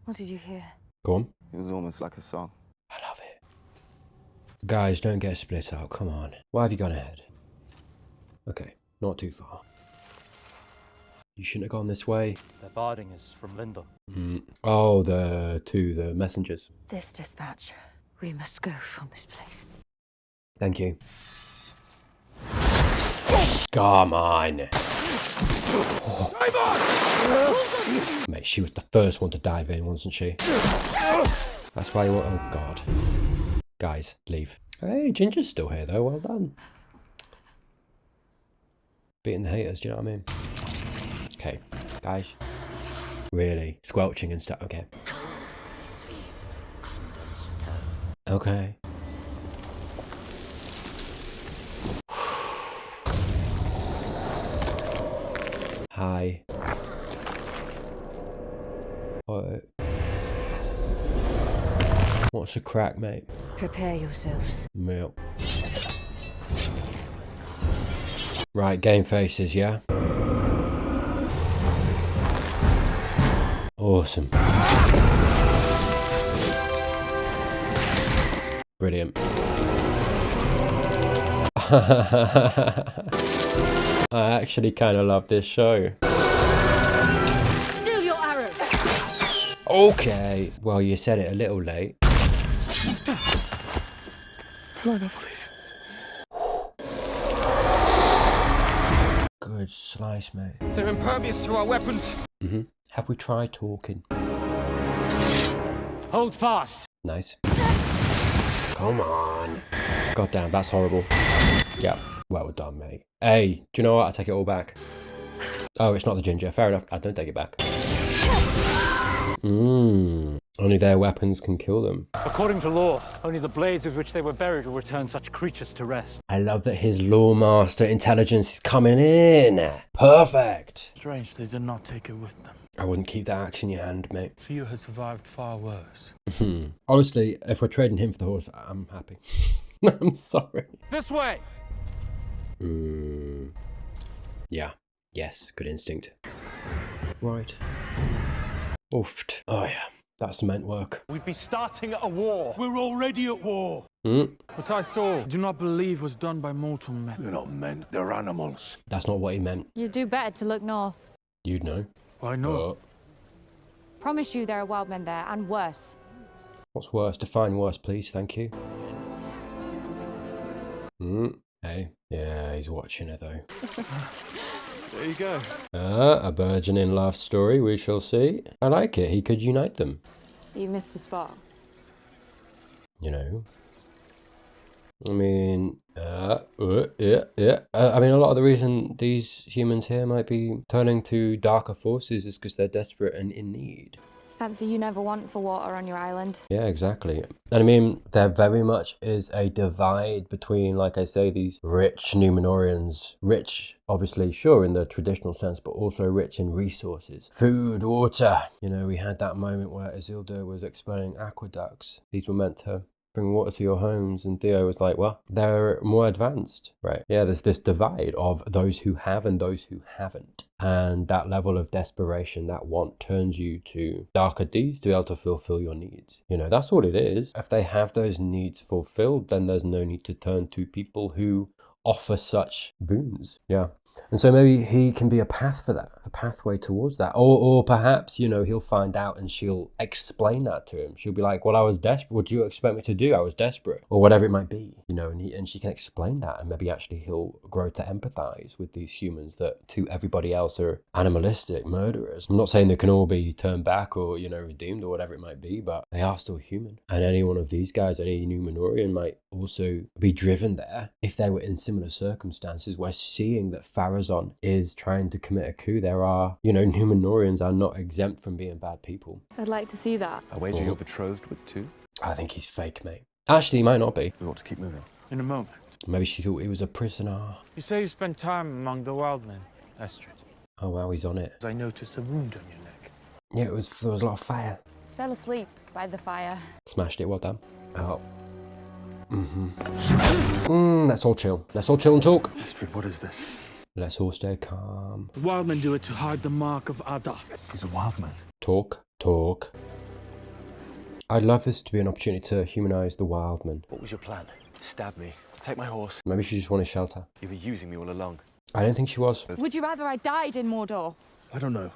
What did you hear? Go on. It was almost like a song. I love it. Guys, don't get split up. Come on. Why have you gone ahead? Okay, not too far. You shouldn't have gone this way. Their barding is from Linda. Oh, the messengers. This dispatch. We must go from this place. Thank you. Come on. Oh. Mate, she was the first one to dive in, wasn't she? That's why you were... Oh, God. Guys, leave. Hey, Ginger's still here, though. Well done. Beating the haters, do you know what I mean? Okay, guys. Really? Squelching and stuff. Okay. Okay. Hi. What? What's the crack, mate? Prepare yourselves. Yep. Right, game faces, yeah? Awesome. Brilliant. I actually kind of love this show. Steal your arrow. Okay. Well, you said it a little late. Good slice, mate. They're impervious to our weapons. Have we tried talking? Hold fast. Nice. Come on. God damn, that's horrible. Yeah, well done, mate. Hey, do you know what? I take it all back. Oh, it's not the ginger. Fair enough. I don't take it back. Only their weapons can kill them. According to law, only the blades with which they were buried will return such creatures to rest. I love that his lawmaster intelligence is coming in. Perfect. Strange they did not take it with them. I wouldn't keep that axe in your hand, mate. Few has survived far worse. Honestly, if we're trading him for the horse, I'm happy. I'm sorry. This way! Yeah. Yes, good instinct. Right. Oofed. Oh yeah, that's meant work. We'd be starting a war. We're already at war. What I saw, do not believe was done by mortal men. They're not men, they're animals. That's not what he meant. You'd do better to look north. You'd know. Why not? Promise you there are wild men there, and worse. What's worse? Define worse, please. Thank you. Hey. Yeah, he's watching it, though. There you go. A burgeoning love story, we shall see. I like it. He could unite them. You missed a spot. You know. I mean, I mean, a lot of the reason these humans here might be turning to darker forces is because they're desperate and in need. Fancy you never want for water on your island. Yeah, exactly. And I mean, there very much is a divide between, like I say, these rich Numenorians. Rich, obviously, sure, in the traditional sense, but also rich in resources. Food, water. You know, we had that moment where Isildur was explaining aqueducts. These were meant to bring water to your homes, and Theo was like, well, they're more advanced, right? Yeah, there's this divide of those who have and those who haven't. And that level of desperation, that want, turns you to darker deeds to be able to fulfill your needs. You know, that's all it is. If they have those needs fulfilled, then there's no need to turn to people who offer such boons. Yeah. And so maybe he can be a path for that, a pathway towards that. Or perhaps, you know, he'll find out and she'll explain that to him. She'll be like, well, I was desperate. What do you expect me to do? I was desperate. Or whatever it might be, you know, and she can explain that. And maybe actually he'll grow to empathize with these humans that to everybody else are animalistic murderers. I'm not saying they can all be turned back or, you know, redeemed or whatever it might be, but they are still human. And any one of these guys, any Numenorian might also be driven there if they were in similar circumstances. We're seeing that Pharazon is trying to commit a coup. There are, you know, Numenorians are not exempt from being bad people. I'd like to see that. I wager you're betrothed with two? I think he's fake, mate. Actually, he might not be. We ought to keep moving. In a moment. Maybe she thought he was a prisoner. You say you spent time among the wild men, Estrid. Oh wow, he's on it. I noticed a wound on your neck. Yeah, there was a lot of fire. Fell asleep by the fire. Smashed it, well done. Oh. Let's all chill. Let's all chill and talk. Estrid, what is this? Let's all stay calm. The wild men do it to hide the mark of Ada. He's a wild man. Talk. I'd love this to be an opportunity to humanise the wildman. What was your plan? Stab me. Take my horse. Maybe she just wanted shelter. You were using me all along. I don't think she was. Would you rather I died in Mordor? I don't know.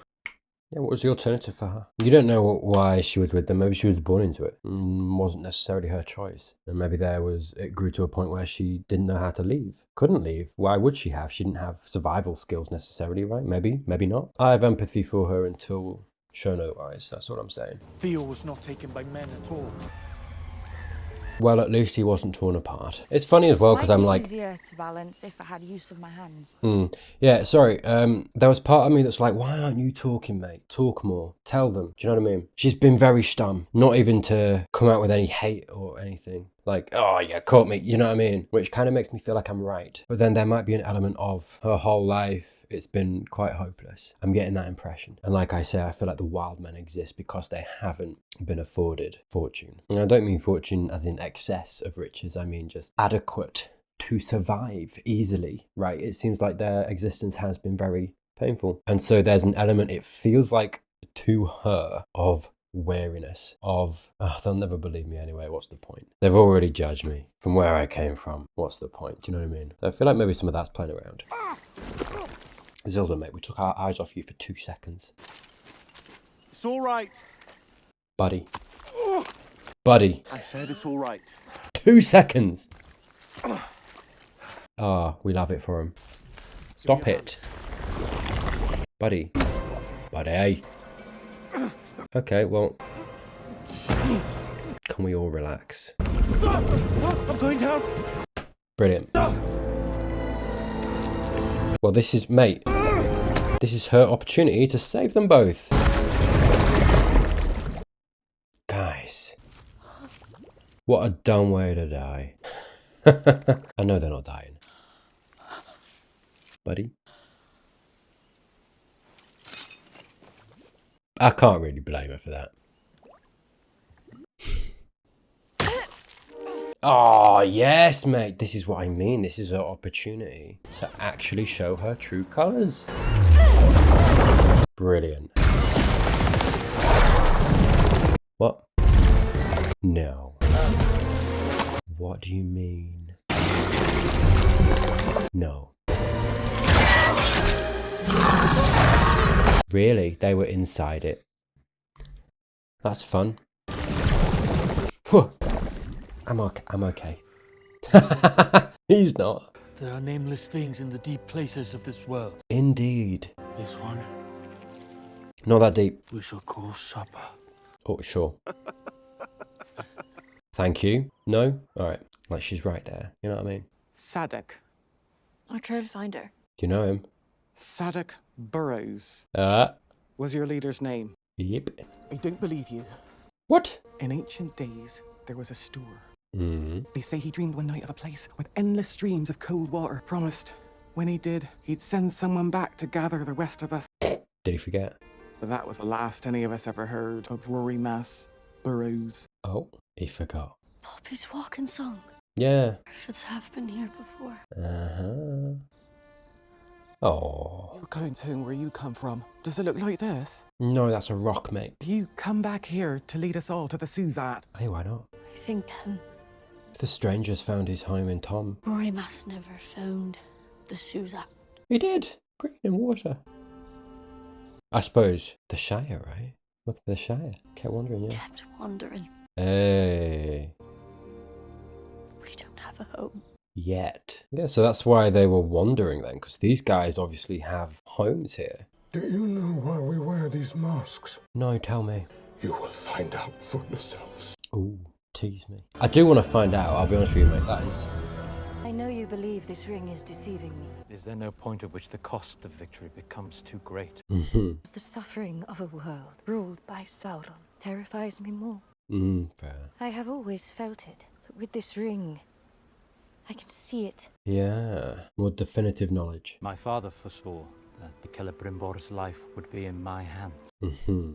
Yeah, what was the alternative for her? You don't know why she was with them. Maybe she was born into it. Wasn't necessarily her choice. And maybe it grew to a point where she didn't know how to leave. Couldn't leave. Why would she have? She didn't have survival skills necessarily, right? Maybe not. I have empathy for her until shown otherwise. That's what I'm saying. Theo was not taken by men at all. Well, at least he wasn't torn apart. It's funny as well because I'm like... easier to balance if I had use of my hands. Yeah, sorry. There was part of me that's like, why aren't you talking, mate? Talk more. Tell them. Do you know what I mean? She's been very stum. Not even to come out with any hate or anything. Like, oh yeah, caught me. You know what I mean? Which kind of makes me feel like I'm right. But then there might be an element of her whole life. It's been quite hopeless. I'm getting that impression. And like I say, I feel like the wild men exist because they haven't been afforded fortune. And I don't mean fortune as in excess of riches. I mean just adequate to survive easily, right? It seems like their existence has been very painful. And so there's an element, it feels like, to her of wariness, of, they'll never believe me anyway, what's the point? They've already judged me from where I came from. What's the point? Do you know what I mean? So I feel like maybe some of that's playing around. Isildur, mate, we took our eyes off you for 2 seconds. It's all right. Buddy. Buddy. I said it's all right. 2 seconds. We love it for him. Stop it. Buddy. Buddy. Okay, well. Can we all relax? I'm going down. Brilliant. Well, this is, mate, this is her opportunity to save them both. Guys. What a dumb way to die. I know they're not dying. Buddy. I can't really blame her for that. Oh, yes, mate. This is what I mean. This is her opportunity to actually show her true colours. Brilliant. What? No. What do you mean? No. Really? They were inside it. That's fun. Whew. I'm okay. He's not. There are nameless things in the deep places of this world. Indeed. This one Not that deep. we shall call supper. Oh, sure. Thank you. No? Alright. Like she's right there. You know what I mean? Sadek. I'll try to find her. Do you know him? Sadek Burrows was your leader's name. Yep. I don't believe you. What? In ancient days, there was a store. Mm. They say he dreamed one night of a place with endless streams of cold water. Promised, when he did, he'd send someone back to gather the rest of us. Did he forget? But that was the last any of us ever heard of Rory Mass Burrows. Oh, he forgot. Poppy's walking song. Yeah. Griffiths have been here before. Uh-huh. Oh. Your town where you come from, does it look like this? No, that's a rock, mate. You come back here to lead us all to the Suzat. Hey, why not? I think The stranger's found his home in Tom. Rory Mass never found the Suzat. He did. Green in water. I suppose the Shire, right? Look at the Shire. Kept wandering, yeah. Kept wandering. Hey. We don't have a home. Yet. Yeah, so that's why they were wandering then, because these guys obviously have homes here. Do you know why we wear these masks? No, tell me. You will find out for yourselves. Ooh, tease me. I do want to find out, I'll be honest with you, mate. That is... I know you believe believe this ring is deceiving me. Is there no point at which the cost of victory becomes too great? The suffering of a world ruled by Sauron terrifies me more. Fair. I have always felt it, but with this ring, I can see it. Yeah, more definitive knowledge. My father foresaw that Celebrimbor's life would be in my hands.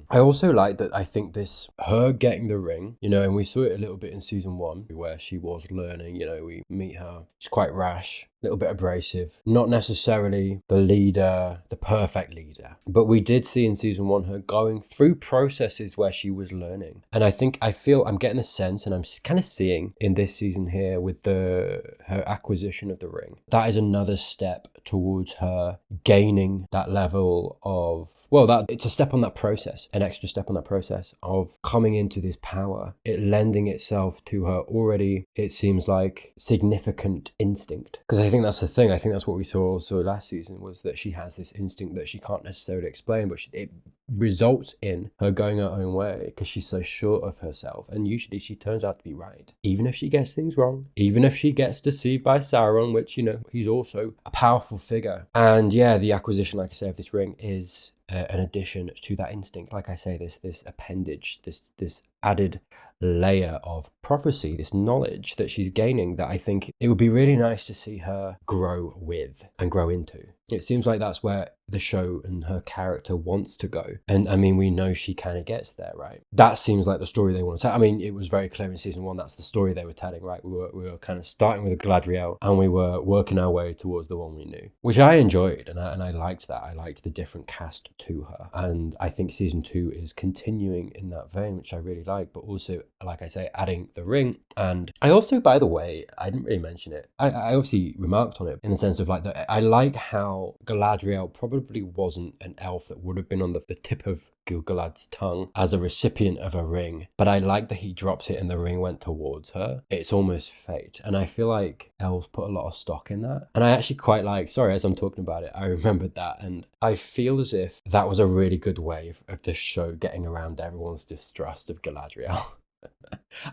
I also like that. I think this, her getting the ring, you know, and we saw it a little bit in season 1 where she was learning, you know, we meet her. She's quite rash, a little bit abrasive, not necessarily the leader, the perfect leader, but we did see in season 1 her going through processes where she was learning. And I feel I'm getting a sense, and I'm kind of seeing in this season here with her acquisition of the ring, that is another step towards her gaining that level of, well, that it's a step on that process, an extra step on that process of coming into this power, it lending itself to her already, it seems like, significant instinct. Because I think that's the thing, I think that's what we saw also last season, was that she has this instinct that she can't necessarily explain, but it results in her going her own way because she's so sure of herself, and usually she turns out to be right, even if she gets things wrong, even if she gets deceived by Sauron, which, you know, he's also a powerful figure. And yeah, the acquisition, like I say, of this ring is an addition to that instinct. Like I say, this appendage, this added layer of prophecy, this knowledge that she's gaining, that I think it would be really nice to see her grow with and grow into. It seems like that's where the show and her character wants to go. And I mean, we know she kind of gets there, right? That seems like the story they want to tell. I mean, it was very clear in season 1, that's the story they were telling, right? We were kind of starting with Galadriel and we were working our way towards the one we knew, which I enjoyed. And I liked that. I liked the different cast to her. And I think season 2 is continuing in that vein, which I really like, but also, like I say, adding the ring. And I also, by the way, I didn't really mention it. I obviously remarked on it in the sense of like that. I like how Galadriel probably wasn't an elf that would have been on the tip of Gil-galad's tongue as a recipient of a ring, but I like that he dropped it and the ring went towards her. It's almost fate, and I feel like elves put a lot of stock in that, and I actually quite like, sorry, as I'm talking about it, I remembered that, and I feel as if that was a really good way of this show getting around everyone's distrust of Galadriel.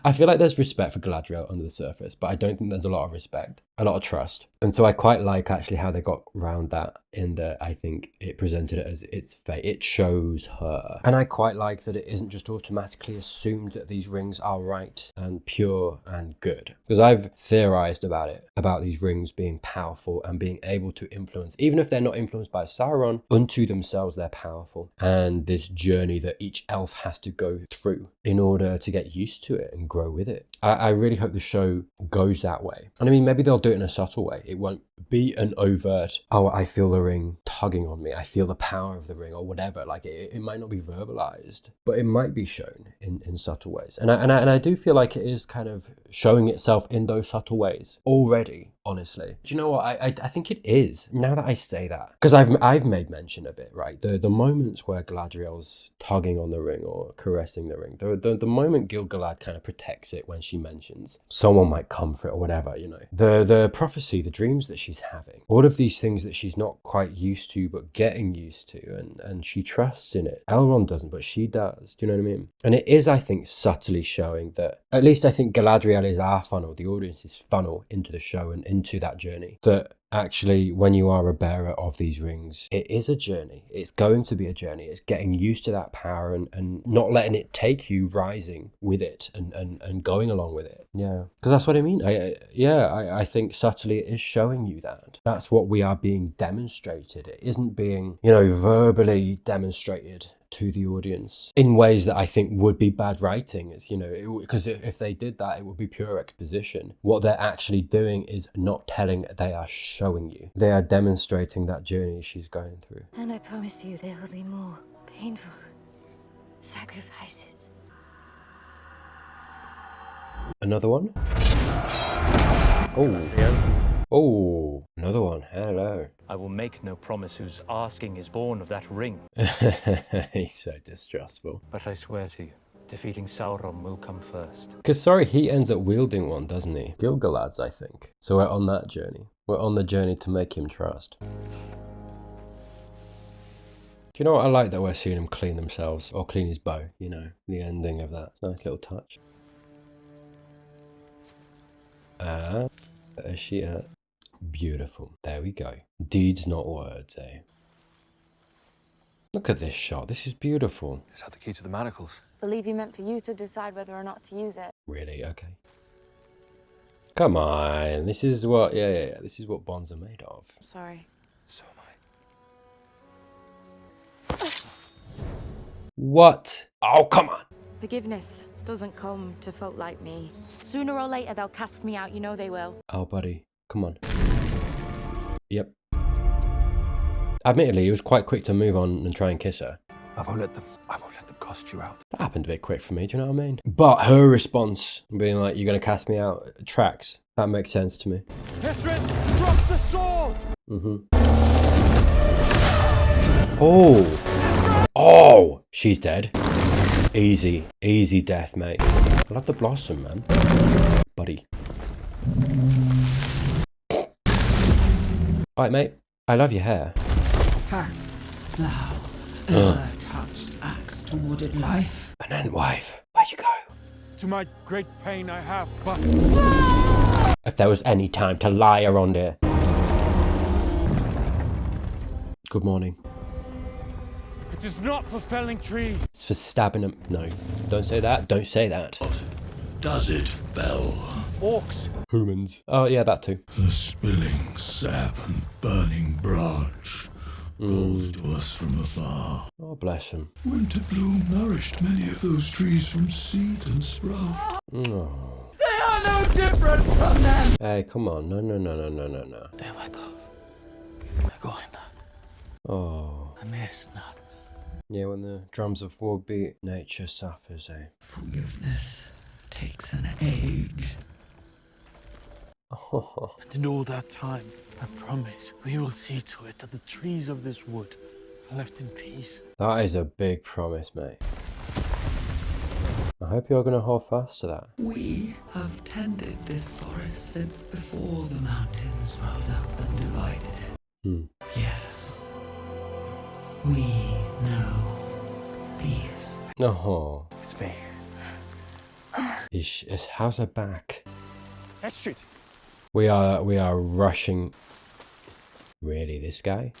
I feel like there's respect for Galadriel under the surface, but I don't think there's a lot of respect, a lot of trust. And so I quite like actually how they got around that, in that I think it presented it as its fate. It shows her. And I quite like that it isn't just automatically assumed that these rings are right and pure and good. Because I've theorized about it, about these rings being powerful and being able to influence, even if they're not influenced by Sauron, unto themselves they're powerful. And this journey that each elf has to go through in order to get used to it and grow with it. I really hope the show goes that way. And I mean, maybe they'll do it in a subtle way. It won't be an overt, oh, I feel the ring tugging on me, I feel the power of the ring, or whatever. Like it might not be verbalized, but it might be shown in subtle ways. And I do feel like it is kind of showing itself in those subtle ways already, honestly. Do you know what? I think it is, now that I say that, because I've made mention of it, right? The moments where Galadriel's tugging on the ring or caressing the ring, the moment Gil-galad kind of protects it when she mentions someone might come for it or whatever, you know, the prophecy, the dreams that she's having, all of these things that she's not quite used to but getting used to, and she trusts in it. Elrond doesn't, but she does. Do you know what I mean? And it is, I think, subtly showing that, at least I think Galadriel is our funnel, the audience's funnel into the show and into that journey. That actually, when you are a bearer of these rings, it is a journey. It's going to be a journey. It's getting used to that power and not letting it take you, rising with it and going along with it. Yeah, because that's what I mean. I think subtly it is showing you that. That's what we are being demonstrated. It isn't being, you know, verbally demonstrated to the audience in ways that I think would be bad writing. It's, you know, because if they did that, it would be pure exposition. What they're actually doing is not telling, they are showing you. They are demonstrating that journey she's going through. And I promise you there will be more painful sacrifices. Another one? Oh, another one. Hello. I will make no promise whose asking is born of that ring. He's so distrustful. But I swear to you, defeating Sauron will come first. Because, sorry, he ends up wielding one, doesn't he? Gil-galad's, I think. So we're on that journey. We're on the journey to make him trust. Do you know what I like, that we're seeing him clean themselves, or clean his bow, you know, the ending of that. Nice little touch. Where's she at? Beautiful. There we go. Deeds, not words, eh? Look at this shot. This is beautiful. Is that the key to the manacles? Believe he meant for you to decide whether or not to use it. Really? Okay. Come on. This is what, yeah. This is what bonds are made of. Sorry. So am I. What? Oh, come on. Forgiveness doesn't come to folk like me. Sooner or later, they'll cast me out. You know they will. Oh, buddy. Come on. Yep. Admittedly, he was quite quick to move on and try and kiss her. I won't let them cost you out. That happened a bit quick for me, do you know what I mean? But her response, being like, you're going to cast me out, tracks. That makes sense to me. Estrid, drop the sword! Oh, she's dead. Easy death, mate. I love the blossom, man. Buddy. Alright, mate. I love your hair. Cast thou ever touched axe to wooded life? And then, wife, where'd you go? To my great pain I have, but... If there was any time to lie around here. Good morning. It is not for felling trees. It's for stabbing them. No, don't say that. Don't say that. Does it fell? Orcs. Humans. Oh, yeah, that too. The spilling sap and burning branch called to us from afar. Oh, bless him. Winter bloom nourished many of those trees from seed and sprout. Oh. They are no different from them! Hey, come on. No. There I go. I'm going. Oh. I missed not. Yeah, when the drums of war beat, nature suffers, eh? Forgiveness takes an age. Oh. And in all that time, I promise we will see to it that the trees of this wood are left in peace. That is a big promise, mate. I hope you're going to hold fast to that. We have tended this forest since before the mountains rose up and divided it. Yes. We know peace. Oh. It's me. How's her back? Estrid. We are rushing. Really, this guy?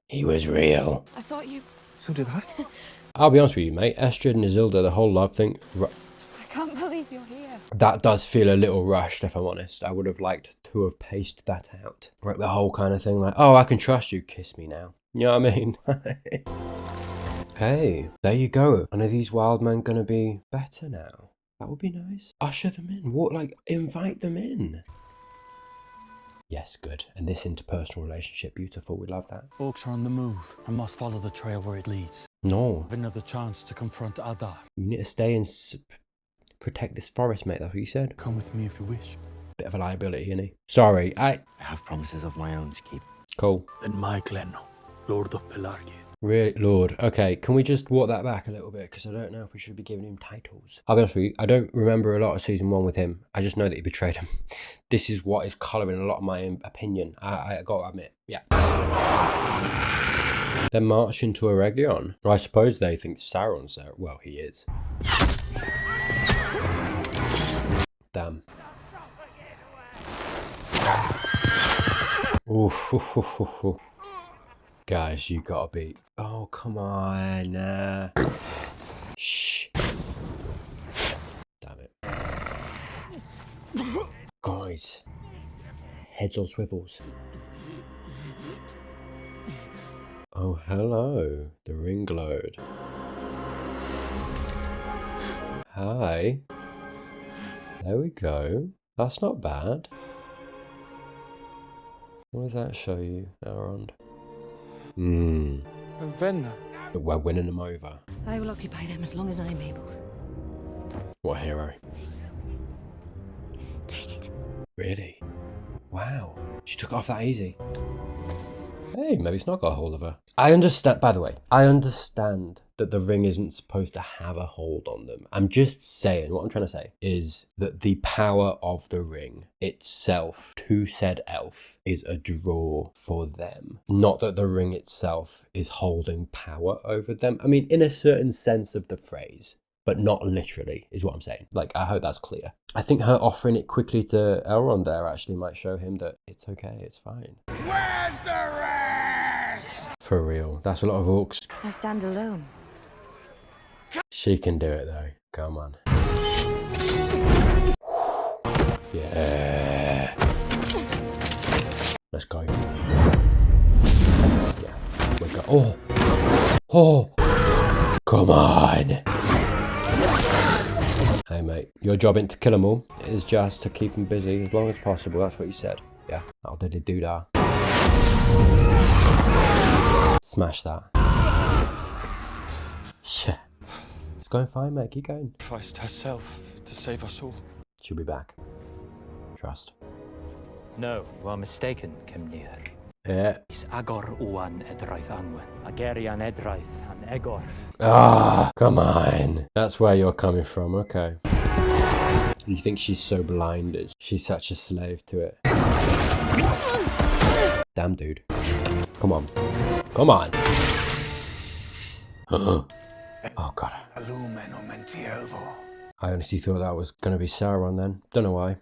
He was real. I thought you... So did I. I'll be honest with you, mate. Estrid and Isildur, the whole love thing. I can't believe you're here. That does feel a little rushed, if I'm honest. I would have liked to have paced that out. Like the whole kind of thing, like, oh, I can trust you, kiss me now. You know what I mean? Hey, there you go. And are these wild men gonna be better now? That would be nice. Usher them in. What, like, invite them in. Yes, good. And this interpersonal relationship, beautiful. We love that. Orcs are on the move. I must follow the trail where it leads. No. Have another chance to confront Adar. You need to stay and protect this forest, mate. That's what you said. Come with me if you wish. Bit of a liability, isn't he? Sorry, I have promises of my own to keep. Cool. And my Glen, Lord of Pelargia. Really, Lord. Okay, can we just walk that back a little bit? Because I don't know if we should be giving him titles. I'll be honest with you, I don't remember a lot of season 1 with him. I just know that he betrayed him. This is what is colouring a lot of my opinion. I got to admit, yeah. They're marching to Eregion. I suppose they think Sauron's there. Well, he is. Damn. Ooh. Guys, you gotta be... Oh, come on. Shh. Damn it. Guys. Heads on swivels. Oh, hello. The ring glowed. Hi. There we go. That's not bad. What does that show you, Elrond? Venna. We're winning them over. I will occupy them as long as I am able. What a hero. Take it. Really? Wow. She took it off that easy. Hey, maybe it's not got a hold of her. I understand, by the way, I understand that the ring isn't supposed to have a hold on them. I'm just saying, what I'm trying to say is that the power of the ring itself to said elf is a draw for them. Not that the ring itself is holding power over them. I mean, in a certain sense of the phrase, but not literally, is what I'm saying. Like, I hope that's clear. I think her offering it quickly to Elrond there actually might show him that it's okay, it's fine. Where's the rest? For real. That's a lot of orcs. I stand alone. She can do it though. Come on. Yeah. Let's go. Yeah. We go. Oh. Oh. Come on. Hey mate, your job ain't to kill them all. It is just to keep them busy as long as possible. That's what you said. Yeah. How did he do that? Smash that. Yeah. It's going fine, mate. Keep going. Sacrificed herself to save us all. She'll be back. Trust. No, you are mistaken, Cymnir. Yeah. Is Agor Uan Edraith Anwen, Agerian Edraith and Egor. Ah, come on. That's where you're coming from, okay. You think she's so blinded. She's such a slave to it. Damn, dude. Come on. Come on. Oh, God. I honestly thought that was going to be Sauron then. Don't know why.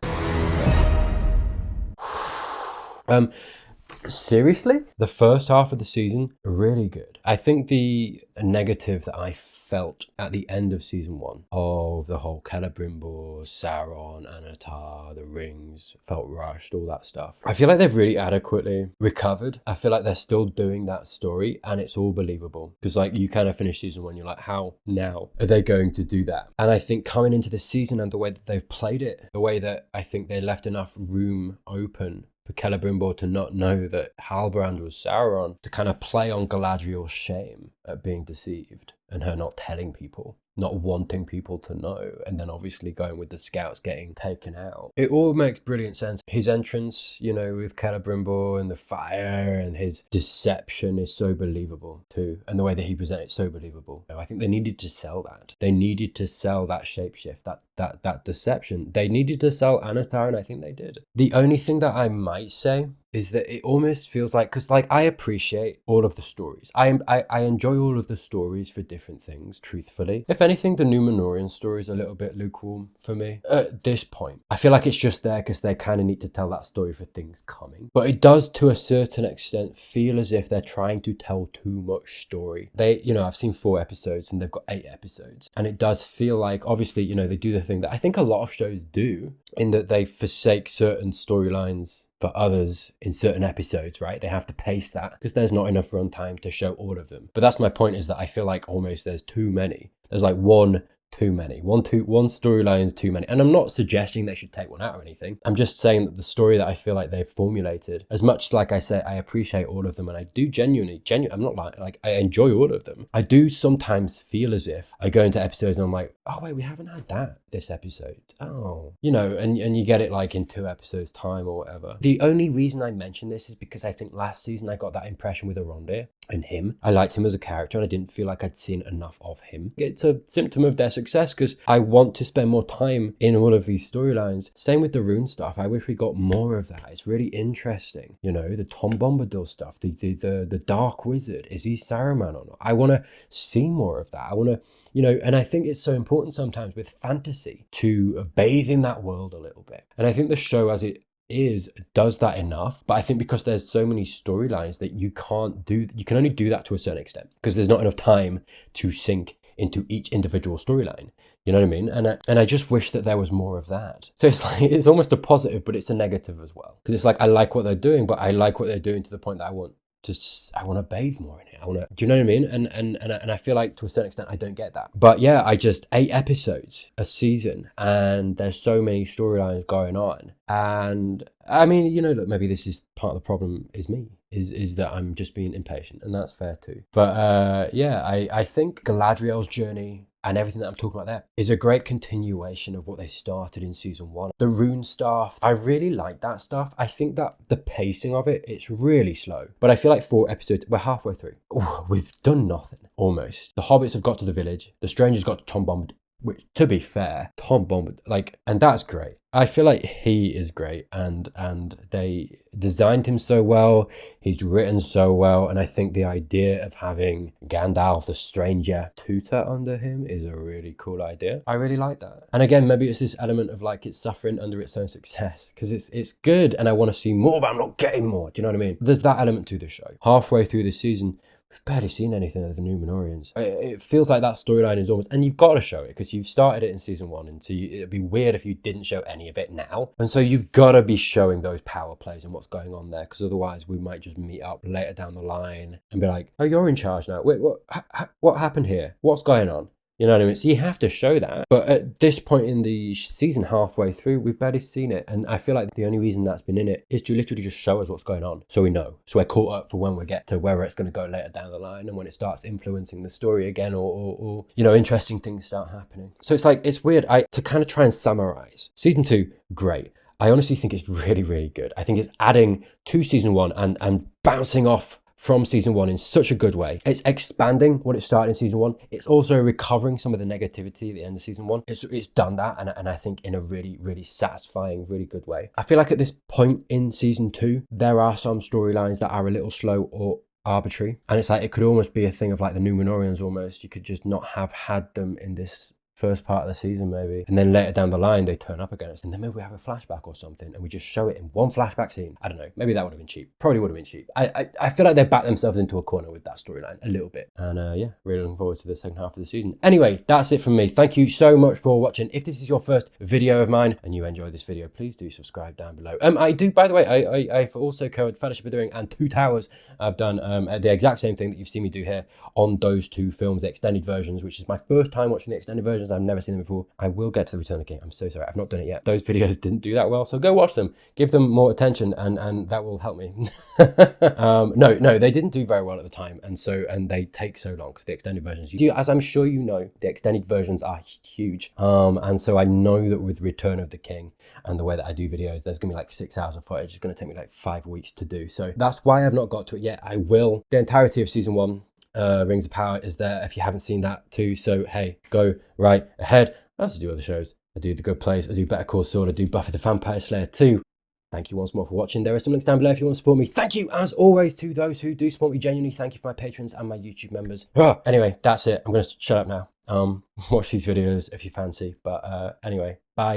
Seriously? The first half of the season, really good. I think the negative that I felt at the end of season 1 of the whole Celebrimbor, Sauron, Anatar, the rings, felt rushed, all that stuff. I feel like they've really adequately recovered. I feel like they're still doing that story and it's all believable. Because like you kind of finish season 1, you're like, how now are they going to do that? And I think coming into this season and the way that they've played it, the way that I think they left enough room open for Celebrimbor to not know that Halbrand was Sauron, to kind of play on Galadriel's shame at being deceived and her not telling people, not wanting people to know, and then obviously going with the scouts getting taken out. It all makes brilliant sense. His entrance, you know, with Celebrimbor and the fire and his deception is so believable too. And the way that he presented it, so believable. I think they needed to sell that. They needed to sell that shapeshift, that deception. They needed to sell Anatar, and I think they did. The only thing that I might say is that it almost feels like, because like I appreciate all of the stories. I enjoy all of the stories for different things, truthfully. If anything, the Numenorian story is a little bit lukewarm for me at this point. I feel like it's just there because they kind of need to tell that story for things coming. But it does, to a certain extent, feel as if they're trying to tell too much story. They, you know, I've seen 4 episodes and they've got 8 episodes. And it does feel like, obviously, you know, they do the thing that I think a lot of shows do, in that they forsake certain storylines for others in certain episodes, right? They have to pace that because there's not enough runtime to show all of them. But that's my point, is that I feel like almost there's too many. There's like one too many. One storyline's too many. And I'm not suggesting they should take one out or anything. I'm just saying that the story that I feel like they've formulated, as much as like I say, I appreciate all of them and I do genuinely, I'm not like I enjoy all of them. I do sometimes feel as if I go into episodes and I'm like, oh wait, we haven't had that this episode. Oh, you know, and you get it like in 2 episodes time or whatever. The only reason I mention this is because I think last season I got that impression with Elrond and him. I liked him as a character and I didn't feel like I'd seen enough of him. It's a symptom of their success because I want to spend more time in all of these storylines. Same with the rune stuff. I wish we got more of that. It's really interesting. You know, the Tom Bombadil stuff, the Dark Wizard. Is he Saruman or not? I want to see more of that. I want to, you know, and I think it's so important sometimes with fantasy to bathe in that world a little bit. And I think the show as it does that enough, but I think because there's so many storylines that you can only do that to a certain extent because there's not enough time to sink into each individual storyline. You know what I mean? And I just wish that there was more of that. So it's like, it's almost a positive, but it's a negative as well. Because it's like, I like what they're doing, but I like what they're doing to the point that I want to bathe more in it. Do you know what I mean? And I feel like to a certain extent I don't get that. But yeah, 8 episodes a season and there's so many storylines going on. And I mean, you know, look, maybe this is part of the problem is me. Is that I'm just being impatient, and that's fair too. But yeah, I think Galadriel's journey and everything that I'm talking about there is a great continuation of what they started in season 1. The rune stuff, I really like that stuff. I think that the pacing of it's really slow. But I feel like 4 episodes, we're halfway through. Ooh, we've done nothing, almost. The hobbits have got to the village. The strangers got to Tom Bombadil. which, to be fair, Tom Bombadil, like, and that's great. I feel like he is great, and they designed him so well, he's written so well, and I think the idea of having Gandalf the Stranger tutor under him is a really cool idea. I really like that. And again, maybe it's this element of like it's suffering under its own success, because it's good and I want to see more, but I'm not getting more. Do you know what I mean? There's that element to the show. Halfway through the season, we've barely seen anything of the Numenorians. It feels like that storyline is almost, and you've got to show it because you've started it in season 1, and so it'd be weird if you didn't show any of it now. And so you've got to be showing those power plays and what's going on there, because otherwise we might just meet up later down the line and be like, oh, you're in charge now. Wait, what happened here? What's going on? You know what I mean? So you have to show that. But at this point in the season, halfway through, we've barely seen it. And I feel like the only reason that's been in it is to literally just show us what's going on. So we know. So we're caught up for when we get to where it's going to go later down the line and when it starts influencing the story again, or you know, interesting things start happening. So it's like, it's weird. To kind of try and summarize. Season 2, great. I honestly think it's really, really good. I think it's adding to season 1 and bouncing off from season 1 in such a good way. It's expanding what it started in season 1. It's also recovering some of the negativity at the end of season 1. It's done that, and I think in a really, really satisfying, really good way. I feel like at this point in season 2, there are some storylines that are a little slow or arbitrary. And it's like, it could almost be a thing of like the Numenorians almost. You could just not have had them in this first part of the season maybe, and then later down the line they turn up again, and then maybe we have a flashback or something and we just show it in one flashback scene. I don't know, maybe that would have been cheap. Probably would have been cheap. I feel like they backed themselves into a corner with that storyline a little bit, and yeah, really looking forward to the second half of the season. Anyway, that's it from me. Thank you so much for watching. If this is your first video of mine and you enjoyed this video, please do subscribe down below. I do, by the way, I've also covered Fellowship of the Ring and Two Towers. I've done the exact same thing that you've seen me do here on those two films, the extended versions, which is my first time watching the extended versions. I've never seen them before. I will get to the Return of the King. I'm so sorry, I've not done it yet. Those videos didn't do that well, so go watch them. Give them more attention, and that will help me. No, they didn't do very well at the time, and they take so long because the extended versions, as I'm sure you know, the extended versions are huge. And so I know that with Return of the King and the way that I do videos, there's gonna be like 6 hours of footage. It's gonna take me like 5 weeks to do. So that's why I've not got to it yet. I will. The entirety of season 1, Rings of Power, is there if you haven't seen that too. So hey, go right ahead. I also do other shows. I do The Good Place, I do Better Call Saul, I do Buffy the Vampire Slayer too. Thank you once more for watching. There are some links down below if you want to support me. Thank you, as always, to those who do support me genuinely. Thank you for my patrons and my YouTube members. Anyway, that's it. I'm going to shut up now. Watch these videos if you fancy. But anyway, bye.